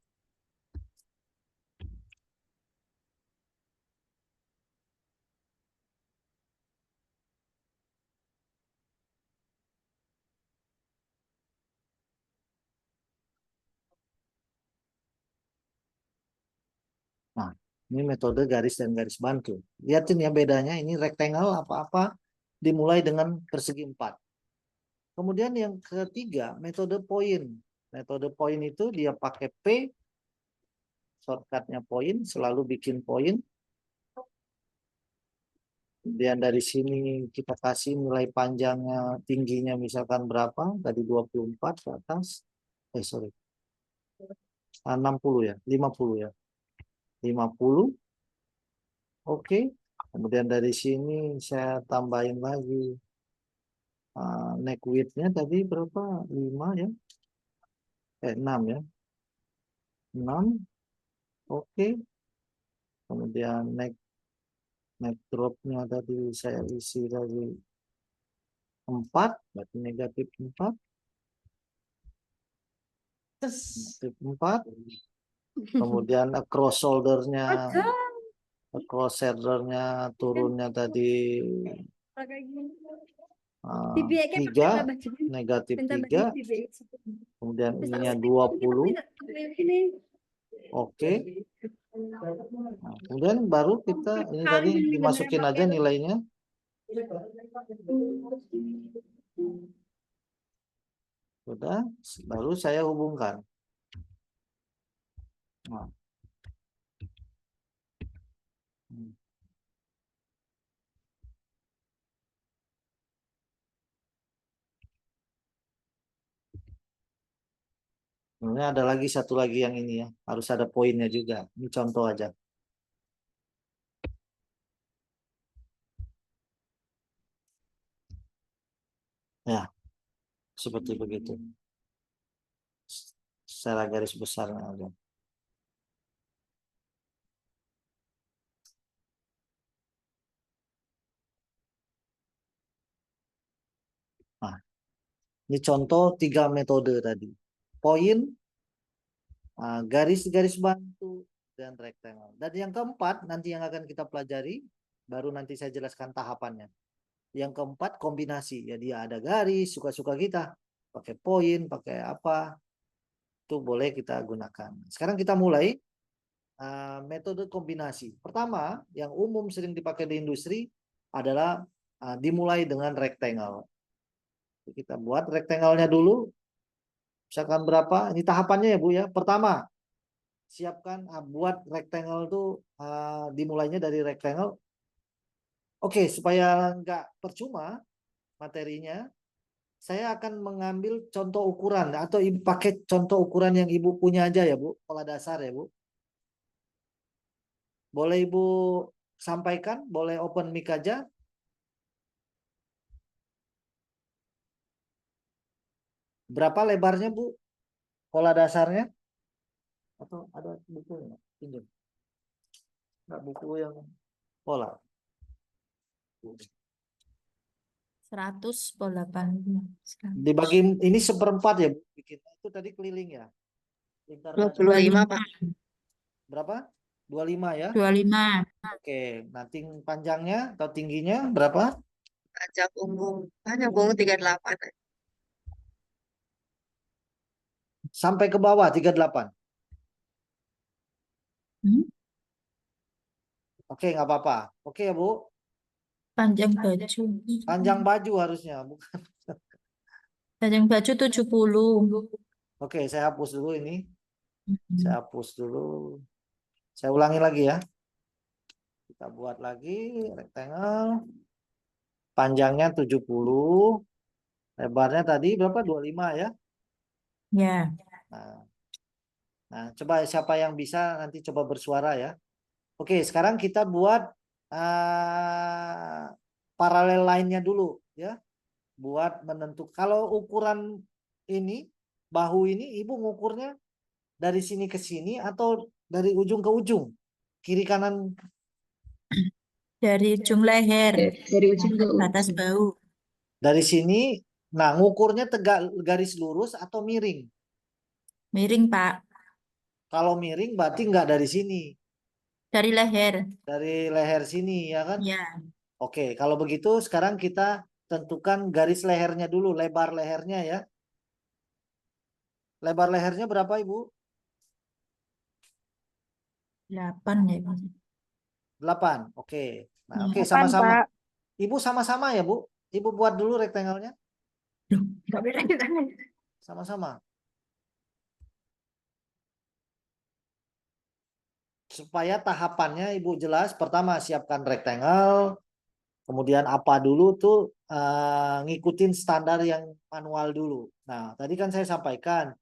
Speaker 2: Nah, ini metode garis dan garis bantu. Lihatin ya bedanya, ini rectangle apa-apa dimulai dengan persegi 4. Kemudian yang ketiga, metode poin. Metode poin itu dia pakai P, shortcutnya poin, selalu bikin poin. Kemudian dari sini kita kasih nilai panjangnya, tingginya misalkan berapa, tadi 24 ke atas. Sorry. 60 ya, 50 ya. 50. Oke. Kemudian dari sini saya tambahin lagi. Neck width-nya tadi berapa? 5 ya. 6 ya. 6. Oke. Kemudian neck drop-nya tadi saya isi lagi 4, berarti negatif 4. Negatif 4. Kemudian across shoulder-nya turunnya tadi 3, negatif 3. Kemudian ininya 20. Oke. Nah, kemudian baru kita ini tadi dimasukin aja nilainya. Sudah, baru saya hubungkan. Nah. Ini ada lagi satu lagi yang ini ya, harus ada poinnya juga. Ini contoh aja. Ya, seperti begitu. Secara garis besar aja. Nah, ini contoh 3 metode tadi. Poin, garis-garis bantu, dan rectangle. Dan yang keempat, nanti yang akan kita pelajari, baru nanti saya jelaskan tahapannya. Yang keempat, kombinasi. Ya, dia ada garis, suka-suka kita. Pakai poin, pakai apa. Itu boleh kita gunakan. Sekarang kita mulai metode kombinasi. Pertama, yang umum sering dipakai di industri adalah dimulai dengan rectangle. Kita buat rectangle-nya dulu. Misalkan berapa? Ini tahapannya ya Bu ya. Pertama, siapkan buat rectangle itu dimulainya dari rectangle. Oke, supaya nggak percuma materinya, saya akan mengambil contoh ukuran atau pakai contoh ukuran yang Ibu punya aja ya Bu, pola dasar ya Bu. Boleh Ibu sampaikan, boleh open mic aja. Berapa lebarnya Bu? Pola dasarnya? Atau ada buku nggak? Pinjam. Nggak buku yang pola.
Speaker 4: 100 pola 8.
Speaker 2: Dibagi ini 1/4 ya Bu? Bikin. Itu tadi keliling ya?
Speaker 5: 25 Pak.
Speaker 2: Berapa? 25 ya?
Speaker 4: 25.
Speaker 2: Oke, nanti panjangnya atau tingginya berapa?
Speaker 5: Panjang punggung. Panjang punggung 38.
Speaker 2: Sampai ke bawah 38. Oke, nggak apa-apa. Oke ya Bu.
Speaker 4: Panjang baju.
Speaker 2: Panjang baju harusnya, bukan.
Speaker 4: Panjang baju 70.
Speaker 2: Oke, saya hapus dulu ini. Saya hapus dulu. Saya ulangi lagi ya. Kita buat lagi rectangle. Panjangnya 70. Lebarnya tadi berapa? 25 ya?
Speaker 4: Ya.
Speaker 2: Nah, coba siapa yang bisa nanti coba bersuara ya. Oke, sekarang kita buat paralel line-nya dulu ya. buat menentukan. Kalau ukuran ini, bahu ini, Ibu ngukurnya dari sini ke sini atau dari ujung ke ujung? Kiri kanan?
Speaker 4: Dari ujung leher
Speaker 10: Dari ujung ke
Speaker 4: ke atas
Speaker 10: ujung.
Speaker 4: bahu.
Speaker 2: Dari sini. Nah, ngukurnya tegak garis lurus atau miring?
Speaker 4: Miring, Pak.
Speaker 2: Kalau miring berarti nggak dari sini.
Speaker 4: Dari leher.
Speaker 2: Dari leher sini, ya kan?
Speaker 4: Ya.
Speaker 2: Oke, kalau begitu sekarang kita tentukan garis lehernya dulu, lebar lehernya ya. Lebar lehernya berapa, Ibu?
Speaker 4: 8 ya.
Speaker 2: 8. Oke. Nah, oke,
Speaker 1: 8,
Speaker 2: sama-sama.
Speaker 1: Pak.
Speaker 2: Ibu sama-sama ya, Bu? Ibu buat dulu rektangelnya.
Speaker 4: Nggak beda kita.
Speaker 2: Sama-sama. Supaya tahapannya Ibu jelas, pertama siapkan rektangle, kemudian apa dulu tuh ngikutin standar yang manual dulu. Nah, tadi kan saya sampaikan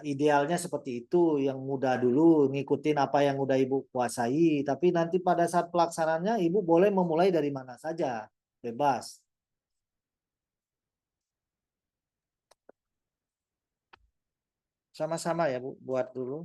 Speaker 2: idealnya seperti itu, yang mudah dulu, ngikutin apa yang udah Ibu kuasai. Tapi nanti pada saat pelaksanaannya Ibu boleh memulai dari mana saja, bebas. Sama-sama ya Bu, buat dulu.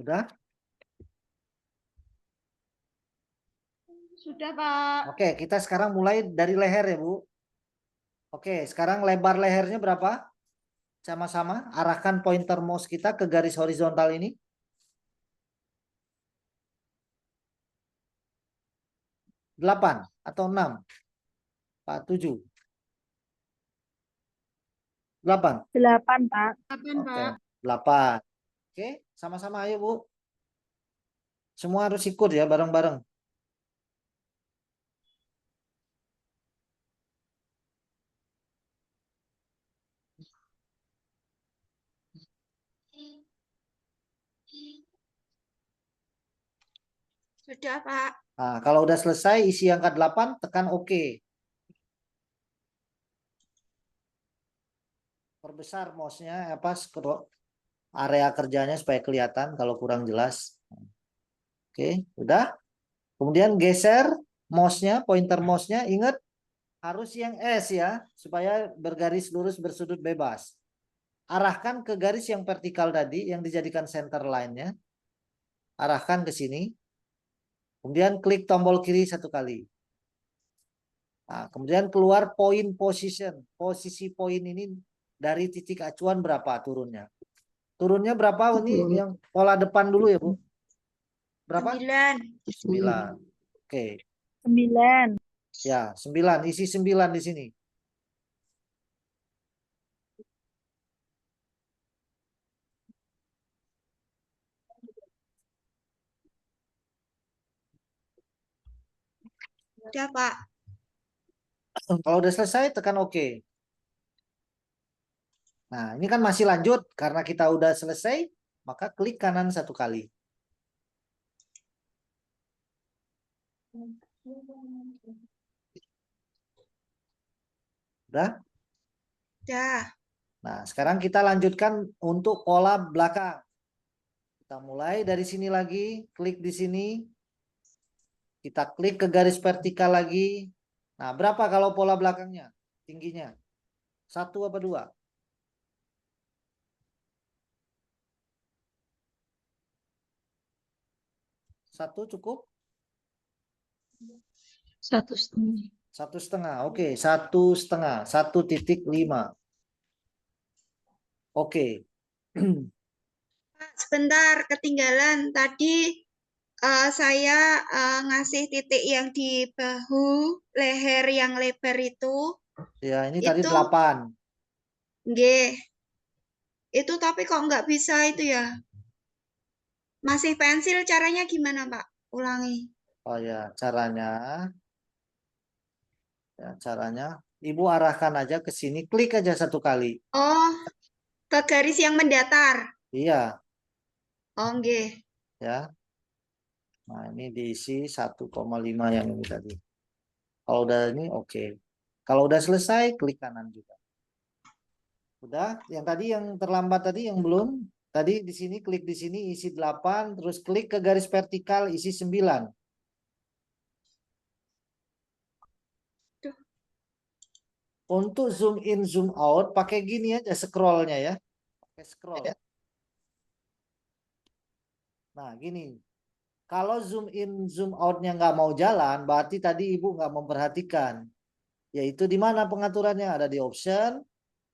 Speaker 2: Udah?
Speaker 1: Sudah, Pak.
Speaker 2: Oke, kita sekarang mulai dari leher ya Bu. Oke, sekarang lebar lehernya berapa? Sama-sama arahkan pointer mouse kita ke garis horizontal ini. 8 atau 6? Pak, 7. 8.
Speaker 1: 8, Pak.
Speaker 7: 8,
Speaker 2: Oke,
Speaker 7: Pak.
Speaker 2: 8. Oke, sama-sama ayo Bu. Semua harus ikut ya bareng-bareng.
Speaker 5: Sudah, Pak.
Speaker 2: Nah, kalau udah selesai isi angka 8, tekan OK. Perbesar mouse-nya apa area kerjanya supaya kelihatan kalau kurang jelas. Oke, udah. Kemudian geser mouse-nya, pointer mouse-nya, ingat harus yang S ya, supaya bergaris lurus bersudut bebas. Arahkan ke garis yang vertikal tadi yang dijadikan center line-nya. Arahkan ke sini. Kemudian klik tombol kiri 1 kali. Nah, kemudian keluar point position. Posisi poin ini dari titik acuan berapa turunnya? Turunnya berapa? Ini yang pola depan dulu ya, Bu. Berapa?
Speaker 5: 9.
Speaker 2: 9. Oke.
Speaker 1: 9.
Speaker 2: Ya, 9. Isi 9 di sini.
Speaker 5: Sudah, Pak.
Speaker 2: Kalau udah selesai, tekan OK. Nah, ini kan masih lanjut. Karena kita udah selesai, maka klik kanan 1 kali. Udah?
Speaker 5: Sudah.
Speaker 2: Nah, sekarang kita lanjutkan untuk pola belakang. Kita mulai dari sini lagi, klik di sini. Kita klik ke garis vertikal lagi. Nah, berapa kalau pola belakangnya? Tingginya? 1 apa 2? 1 cukup?
Speaker 10: 1,5.
Speaker 2: 1,5. Oke, 1,5. 1,5. Oke.
Speaker 5: Pak, sebentar, ketinggalan. Tadi saya ngasih titik yang di bahu, leher yang lebar itu.
Speaker 2: Ya, ini tadi
Speaker 5: Itu
Speaker 2: 8.
Speaker 5: nggih. Itu tapi kok nggak bisa itu ya? Masih pensil, caranya gimana, Pak? Ulangi.
Speaker 2: Oh ya, caranya Ya, caranya, Ibu arahkan aja ke sini, klik aja satu kali.
Speaker 5: Oh, ke garis yang mendatar.
Speaker 2: Iya,
Speaker 5: Oh, nggih.
Speaker 2: ya. Nah, ini diisi 1,5 yang ini tadi. Kalau udah ini oke. Kalau udah selesai, klik kanan juga. Udah, yang tadi yang terlambat tadi yang belum. Tadi di sini klik di sini isi 8, terus klik ke garis vertikal isi 9. Untuk zoom in, zoom out, pakai gini aja scrollnya ya. Pakai scroll. Nah, gini. Kalau zoom in, zoom outnya nggak mau jalan, berarti tadi Ibu nggak memperhatikan. Yaitu di mana pengaturannya? Ada di option,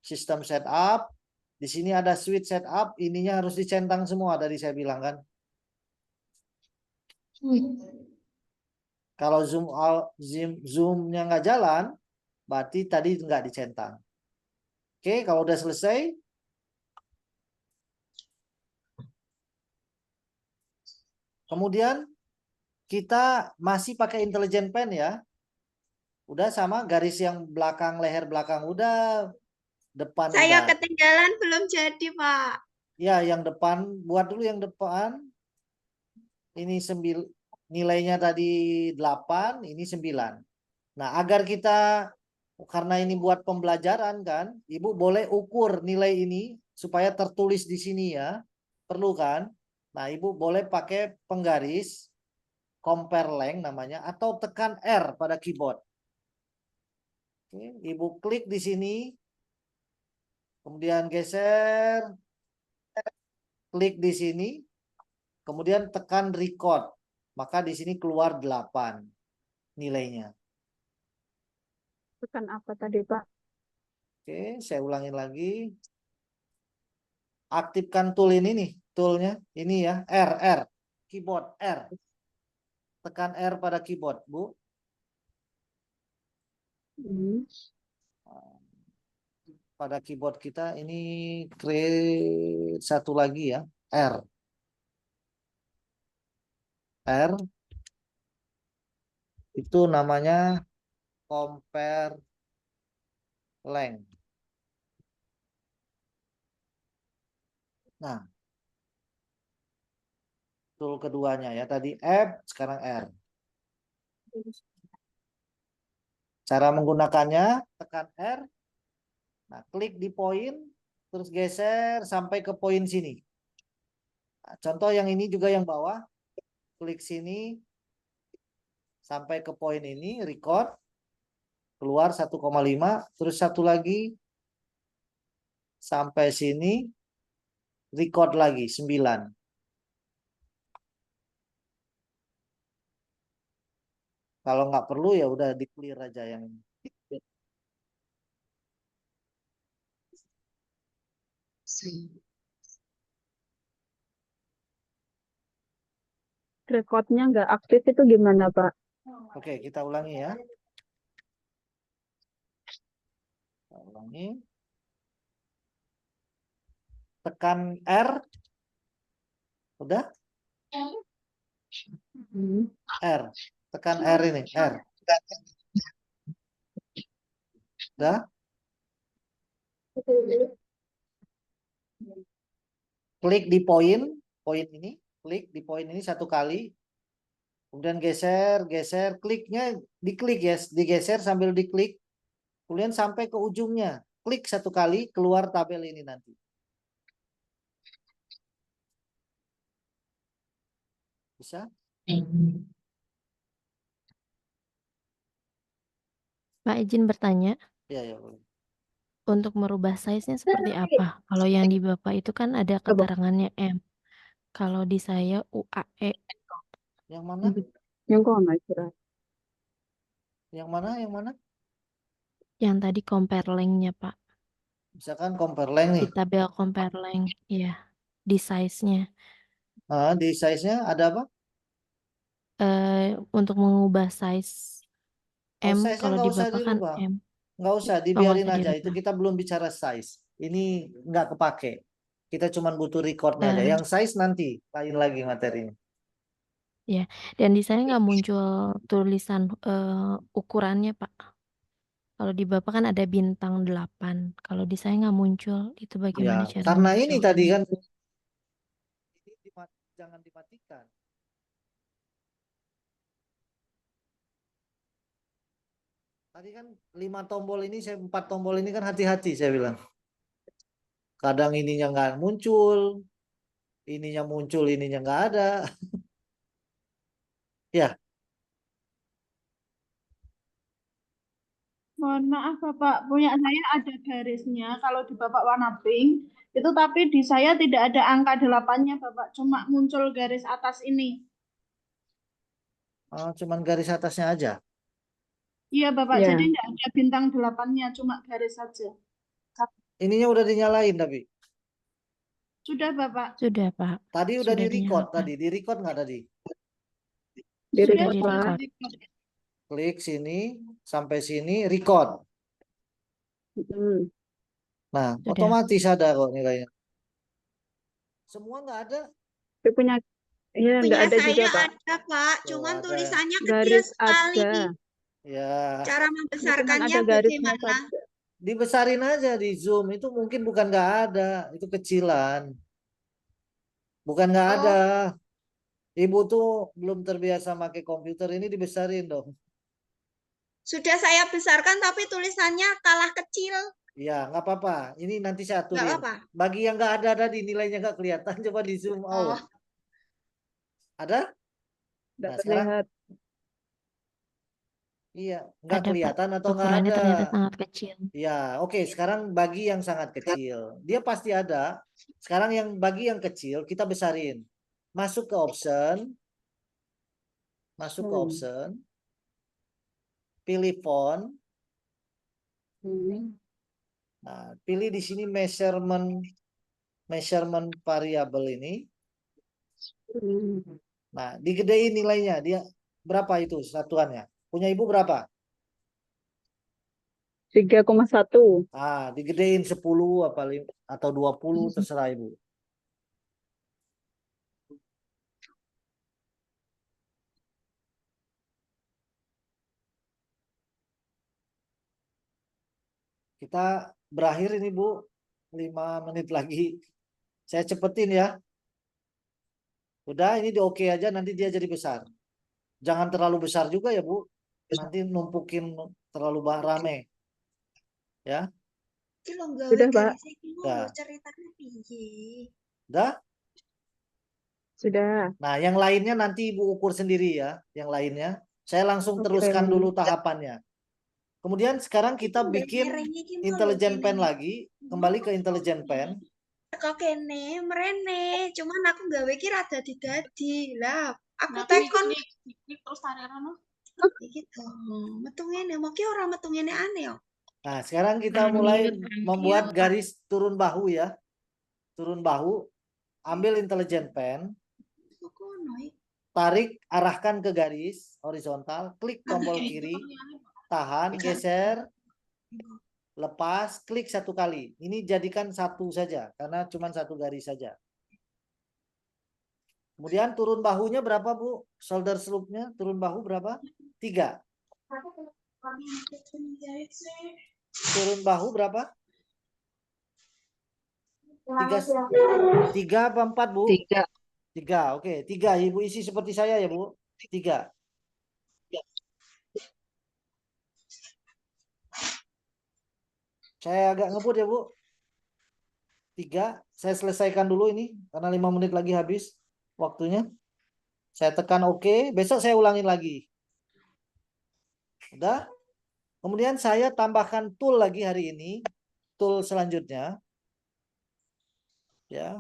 Speaker 2: sistem setup. Di sini ada switch setup, ininya harus dicentang semua tadi saya bilang kan. Kalau zoom out, zoomnya nggak jalan, berarti tadi nggak dicentang. Oke, kalau udah selesai, kemudian kita masih pakai intelligent pen ya. Udah sama garis yang belakang, leher belakang udah, depan
Speaker 5: Saya
Speaker 2: udah.
Speaker 5: ketinggalan belum jadi, Pak.
Speaker 2: Ya, yang depan, buat dulu yang depan. Ini nilainya tadi 8, ini 9. Nah, agar kita, karena ini buat pembelajaran kan, Ibu boleh ukur nilai ini supaya tertulis di sini ya. Perlu kan? Nah, Ibu boleh pakai penggaris, compare length namanya, atau tekan R pada keyboard. Oke, Ibu klik di sini, kemudian geser, klik di sini, kemudian tekan record. Maka di sini keluar 8 nilainya.
Speaker 6: Tekan apa tadi, Pak?
Speaker 2: Oke, saya ulangin lagi. Aktifkan tool ini nih, toolnya. Ini ya, R. Keyboard, R. Tekan R pada keyboard, Bu. Pada keyboard kita ini create satu lagi ya, R. R. Itu namanya compare length. Nah, tool keduanya ya, tadi F, sekarang R. Cara menggunakannya, tekan R. Nah, klik di poin, terus geser sampai ke poin sini. Nah, contoh yang ini juga yang bawah, klik sini, sampai ke poin ini, record, keluar 1,5, terus satu lagi, sampai sini, record lagi, 9. Kalau nggak perlu ya udah di clear aja yang ini.
Speaker 6: Recordnya nggak aktif itu gimana, Pak?
Speaker 2: Oke, kita ulangi ya. Kita ulangi. Tekan R. Udah? R. Tekan R ini, R. Udah? Klik di poin ini, klik di poin ini satu kali. Kemudian geser, kliknya diklik ya, digeser sambil diklik. Kemudian sampai ke ujungnya, klik satu kali, keluar tabel ini nanti. Bisa?
Speaker 12: Pak, izin bertanya,
Speaker 2: Ya, ya boleh.
Speaker 12: untuk merubah size-nya seperti apa? Kalau yang di Bapak itu kan ada keterangannya M. Kalau di saya UAE.
Speaker 2: Yang mana?
Speaker 6: Yang kok nggak jelas?
Speaker 2: Yang mana? Yang mana?
Speaker 12: Yang tadi compare length-nya, Pak.
Speaker 2: Misalkan compare length nih.
Speaker 12: Di tabel compare length, iya. Di size-nya.
Speaker 2: Di size-nya ada apa?
Speaker 12: Untuk mengubah size
Speaker 2: Oh,
Speaker 12: M,
Speaker 2: size-nya
Speaker 12: kalau
Speaker 2: nggak
Speaker 12: di
Speaker 2: usah
Speaker 12: Bapak kan
Speaker 2: dirubah.
Speaker 12: M.
Speaker 2: Nggak usah,
Speaker 12: Oh, nggak
Speaker 2: dibiarin
Speaker 12: usah
Speaker 2: aja. Itu
Speaker 12: dirubah.
Speaker 2: kita belum bicara size. Ini nggak kepake. Kita cuma butuh recordnya aja. Yang size nanti lain lagi materinya.
Speaker 12: Ya, dan di saya nggak muncul tulisan ukurannya, Pak. Kalau di Bapak kan ada bintang 8. Kalau di saya nggak muncul. Itu bagaimana
Speaker 2: Ya,
Speaker 12: cara
Speaker 2: karena ini tadi
Speaker 12: munculnya?
Speaker 2: kan ini jangan dimatikan. Tadi kan 5 tombol ini, 4 tombol ini kan hati-hati saya bilang. Kadang ininya nggak muncul, ininya nggak ada. Ya,
Speaker 7: Mohon maaf Bapak, punya saya ada garisnya kalau di Bapak warna pink, itu tapi di saya tidak ada angka 8-nya Bapak, cuma muncul garis atas ini.
Speaker 2: cuman garis atasnya aja.
Speaker 7: Iya Bapak,
Speaker 6: Ya.
Speaker 7: jadi nggak ada bintang 8-nya, cuma garis saja.
Speaker 2: Ininya udah dinyalain tapi.
Speaker 7: Sudah Bapak.
Speaker 12: Sudah, Pak.
Speaker 2: Tadi udah
Speaker 12: Sudah
Speaker 2: di-record
Speaker 12: dinyalakan.
Speaker 2: tadi. Di-record nggak tadi?
Speaker 7: Sudah
Speaker 12: Di
Speaker 7: Pak.
Speaker 12: record.
Speaker 2: Klik sini, sampai sini, record. Nah,
Speaker 12: Sudah.
Speaker 2: otomatis ada kok nilainya. Semua nggak ada.
Speaker 6: Tapi punya, iya nggak
Speaker 5: Punya
Speaker 6: ada juga
Speaker 5: saya
Speaker 6: Pak.
Speaker 5: ada Pak,
Speaker 2: Tuh,
Speaker 5: cuman
Speaker 2: ada.
Speaker 5: tulisannya kecil
Speaker 6: Garis
Speaker 5: sekali.
Speaker 6: ada.
Speaker 2: Ya,
Speaker 5: Cara
Speaker 6: Cuma
Speaker 5: membesarkannya
Speaker 6: ada garisnya
Speaker 5: bagaimana?
Speaker 6: saja.
Speaker 2: dibesarin aja di Zoom. Itu mungkin bukan nggak ada, itu kecilan. Bukan nggak ada.
Speaker 5: Oh,
Speaker 2: Ibu tuh belum terbiasa pakai komputer, ini dibesarin dong.
Speaker 5: sudah saya besarkan tapi tulisannya kalah kecil.
Speaker 2: Ya, nggak apa-apa. Ini nanti saya
Speaker 5: Nggak
Speaker 2: aturin.
Speaker 5: apa-apa.
Speaker 2: Bagi yang nggak ada tadi nilainya nggak kelihatan, coba di zoom
Speaker 5: Oh,
Speaker 2: out. Ada?
Speaker 6: Nggak
Speaker 2: Nah, sekarang
Speaker 6: terlihat.
Speaker 2: iya, nggak
Speaker 12: Ada, Pak.
Speaker 2: kelihatan atau nggak
Speaker 12: Ukurannya
Speaker 2: ada?
Speaker 12: ternyata sangat kecil.
Speaker 2: Ya, oke. Sekarang bagi yang sangat kecil, dia pasti ada. Sekarang yang bagi yang kecil kita besarin. Masuk ke option, masuk ke option, pilih font. Nah, pilih di sini measurement variable ini. Nah, digedein nilainya. Dia berapa itu satuannya? Punya Ibu berapa?
Speaker 6: 3,1.
Speaker 2: Ah, digedein 10 apa atau 20 terserah Ibu. Kita berakhir ini Bu, 5 menit lagi. Saya cepetin ya. Udah, ini di oke aja, nanti dia jadi besar. Jangan terlalu besar juga ya Bu. Nanti numpukin terlalu rame. Ya.
Speaker 6: Sudah, Pak.
Speaker 2: Udah.
Speaker 5: ceritanya piye?
Speaker 2: Udah?
Speaker 6: Sudah.
Speaker 2: Nah, yang lainnya nanti Ibu ukur sendiri ya. Yang lainnya. Saya langsung teruskan dulu tahapannya. Kemudian sekarang kita bikin intelligent pen lagi. Kembali ke intelligent pen.
Speaker 5: Kok kene mrene, cuman aku gawe ki rada dadi. Lah, aku tekon
Speaker 7: terus tarerono.
Speaker 5: iki to. Metu ngene, mau ki ora metu ngene aneh yo.
Speaker 2: Nah, sekarang kita mulai membuat garis turun bahu ya. Turun bahu. Ambil intelligent pen. Tarik, arahkan ke garis horizontal. Klik tombol kiri. Tahan, geser. Lepas, klik 1 kali. Ini jadikan 1 saja. Karena cuma 1 garis saja. Kemudian turun bahunya berapa Bu? Shoulder slope-nya turun bahu berapa? 3. Turun bahu berapa? 3 apa 4 Bu?
Speaker 6: 3.
Speaker 2: 3, oke. 3, Ibu isi seperti saya ya Bu. 3. Saya agak ngebut ya Bu. 3, saya selesaikan dulu ini. Karena 5 menit lagi habis waktunya. Saya tekan oke. Besok saya ulangin lagi. Udah. Kemudian saya tambahkan tool lagi hari ini. Tool selanjutnya. Ya.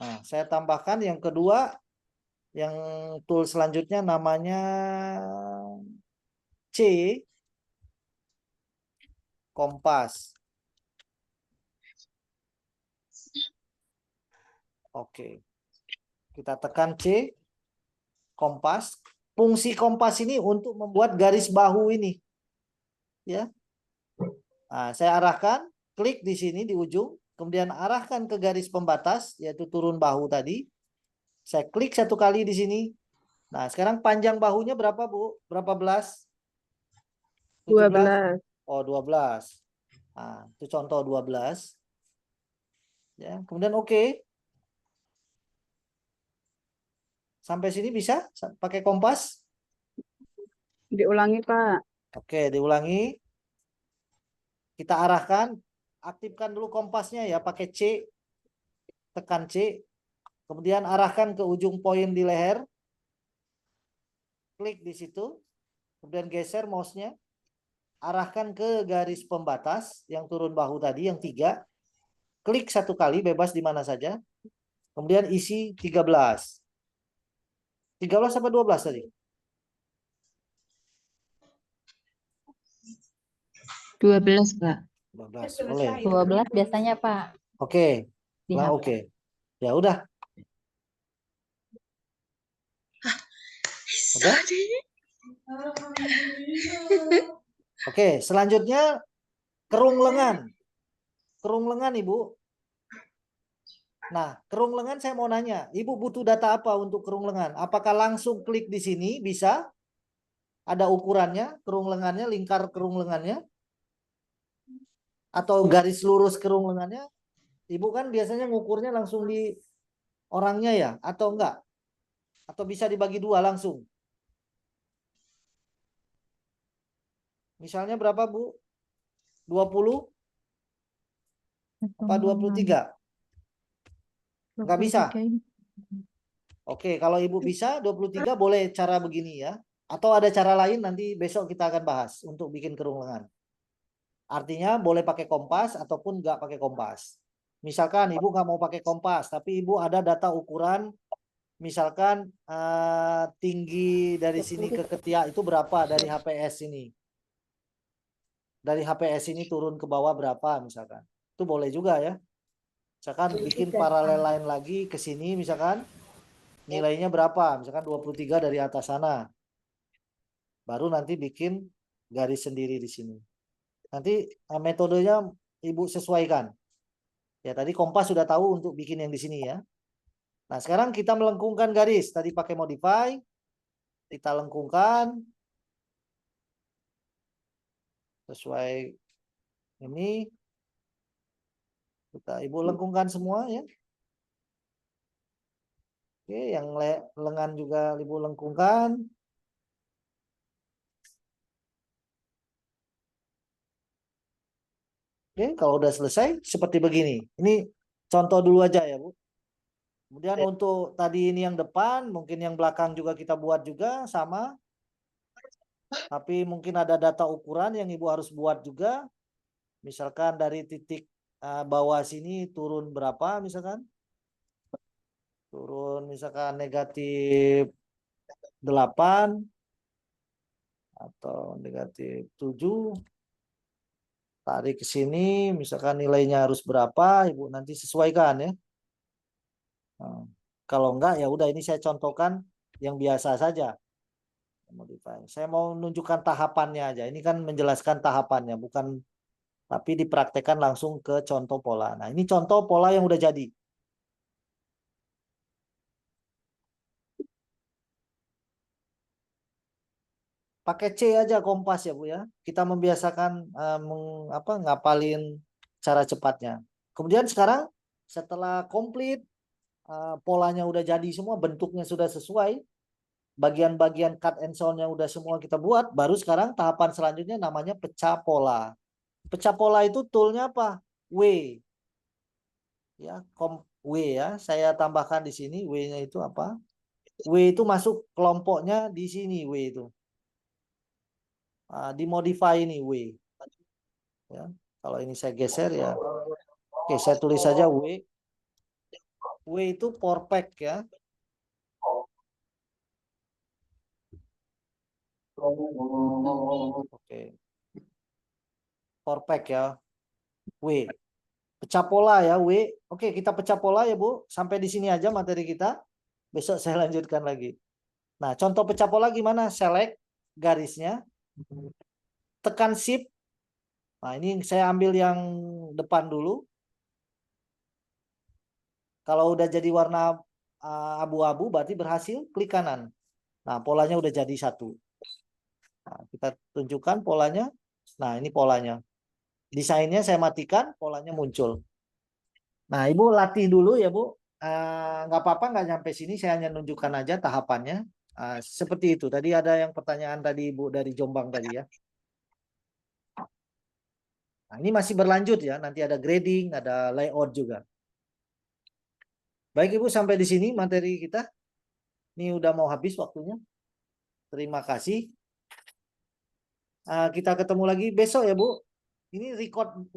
Speaker 2: Nah, saya tambahkan yang kedua. Yang tool selanjutnya namanya C. Kompas. Oke. Kita tekan C. Kompas. Fungsi kompas ini untuk membuat garis bahu ini. Ya. Nah, saya arahkan, klik di sini di ujung, kemudian arahkan ke garis pembatas yaitu turun bahu tadi. Saya klik 1 kali di sini, Nah, sekarang panjang bahunya berapa, Bu? Berapa belas? 17?
Speaker 13: 12.
Speaker 2: Oh, 12. Nah, itu contoh 12. Ya, kemudian oke. Sampai sini bisa pakai kompas?
Speaker 13: Diulangi, Pak.
Speaker 2: Oke, diulangi. Kita arahkan, aktifkan dulu kompasnya ya, pakai C. Tekan C. Kemudian arahkan ke ujung poin di leher. Klik di situ. Kemudian geser mouse-nya. Arahkan ke garis pembatas yang turun bahu tadi, yang 3. Klik 1 kali, bebas di mana saja. Kemudian isi 13. 13 sampai 12 tadi?
Speaker 10: 12, Pak.
Speaker 2: 12, boleh.
Speaker 6: 12 biasanya, Pak.
Speaker 2: Oke.
Speaker 6: Di
Speaker 2: Nah,
Speaker 6: HP.
Speaker 2: oke. Ya udah. Udah? Oke, selanjutnya kerung lengan. Kerung lengan, Ibu. Nah, kerung lengan saya mau nanya, Ibu butuh data apa untuk kerung lengan? Apakah langsung klik di sini bisa? Ada ukurannya, kerung lengannya, lingkar kerung lengannya? Atau garis lurus kerung lengannya? Ibu kan biasanya ngukurnya langsung di orangnya ya, atau enggak? Atau bisa dibagi 2 langsung? Misalnya berapa, Bu? 20? Apa 23? Enggak bisa? Oke, kalau Ibu bisa 23 boleh cara begini ya. Atau ada cara lain nanti besok kita akan bahas untuk bikin kerung lengan. Artinya boleh pakai kompas ataupun enggak pakai kompas. Misalkan Ibu nggak mau pakai kompas, tapi Ibu ada data ukuran, misalkan tinggi dari sini ke ketiak itu berapa dari HPS ini. Dari HPS ini turun ke bawah berapa misalkan. Itu boleh juga ya. Misalkan bikin paralel lain lagi ke sini misalkan. Nilainya berapa? Misalkan 23 dari atas sana. Baru nanti bikin garis sendiri di sini. Nanti metodenya Ibu sesuaikan. Ya tadi kompas sudah tahu untuk bikin yang di sini ya. Nah sekarang kita melengkungkan garis. Tadi pakai modify. Kita lengkungkan. Sesuai ini. Ibu lengkungkan semua ya. Oke, yang lengan juga Ibu lengkungkan. Oke, kalau udah selesai seperti begini. Ini contoh dulu aja ya, Bu. Kemudian untuk tadi ini yang depan, mungkin yang belakang juga kita buat juga sama. Tapi mungkin ada data ukuran yang Ibu harus buat juga. Misalkan dari titik bawah sini turun berapa misalkan. Turun misalkan negatif 8 atau negatif 7. Tarik ke sini, misalkan nilainya harus berapa, Ibu nanti sesuaikan ya. Nah, kalau enggak ya udah ini saya contohkan yang biasa saja. Modify. Saya mau menunjukkan tahapannya aja. Ini kan menjelaskan tahapannya, bukan tapi dipraktekkan langsung ke contoh pola. Nah, ini contoh pola yang udah jadi. Pakai C aja kompas ya, Bu ya. Kita membiasakan ngapalin cara cepatnya. Kemudian sekarang setelah komplit polanya udah jadi semua, bentuknya sudah sesuai, bagian-bagian cut and sound yang udah semua kita buat, baru sekarang tahapan selanjutnya namanya pecah pola. Pecah pola itu toolnya apa? W. Ya, W ya. Saya tambahkan di sini W-nya itu apa? W itu masuk kelompoknya di sini W itu. Dimodify ini W. Ya, kalau ini saya geser ya. Oke, saya tulis saja W. W itu porpek ya. Oke. Porpek ya. W. Pecah pola ya W. Oke, kita pecah pola ya Bu. Sampai di sini aja materi kita. Besok saya lanjutkan lagi. Nah, contoh pecah pola gimana? Select garisnya. Tekan shift. Nah, ini saya ambil yang depan dulu. Kalau udah jadi warna abu-abu berarti berhasil, klik kanan. Nah, polanya udah jadi satu. Nah, kita tunjukkan polanya. Nah, ini polanya. Desainnya saya matikan, polanya muncul. Nah, Ibu latih dulu ya, Bu. Nggak apa-apa, nggak nyampe sini. Saya hanya nunjukkan aja tahapannya. Seperti itu. Tadi ada yang pertanyaan tadi, Ibu, dari Jombang tadi ya. Nah, ini masih berlanjut ya. Nanti ada grading, ada layout juga. Baik, Ibu, sampai di sini materi kita. Ini udah mau habis waktunya. Terima kasih. Kita ketemu lagi besok ya, Bu. Ini record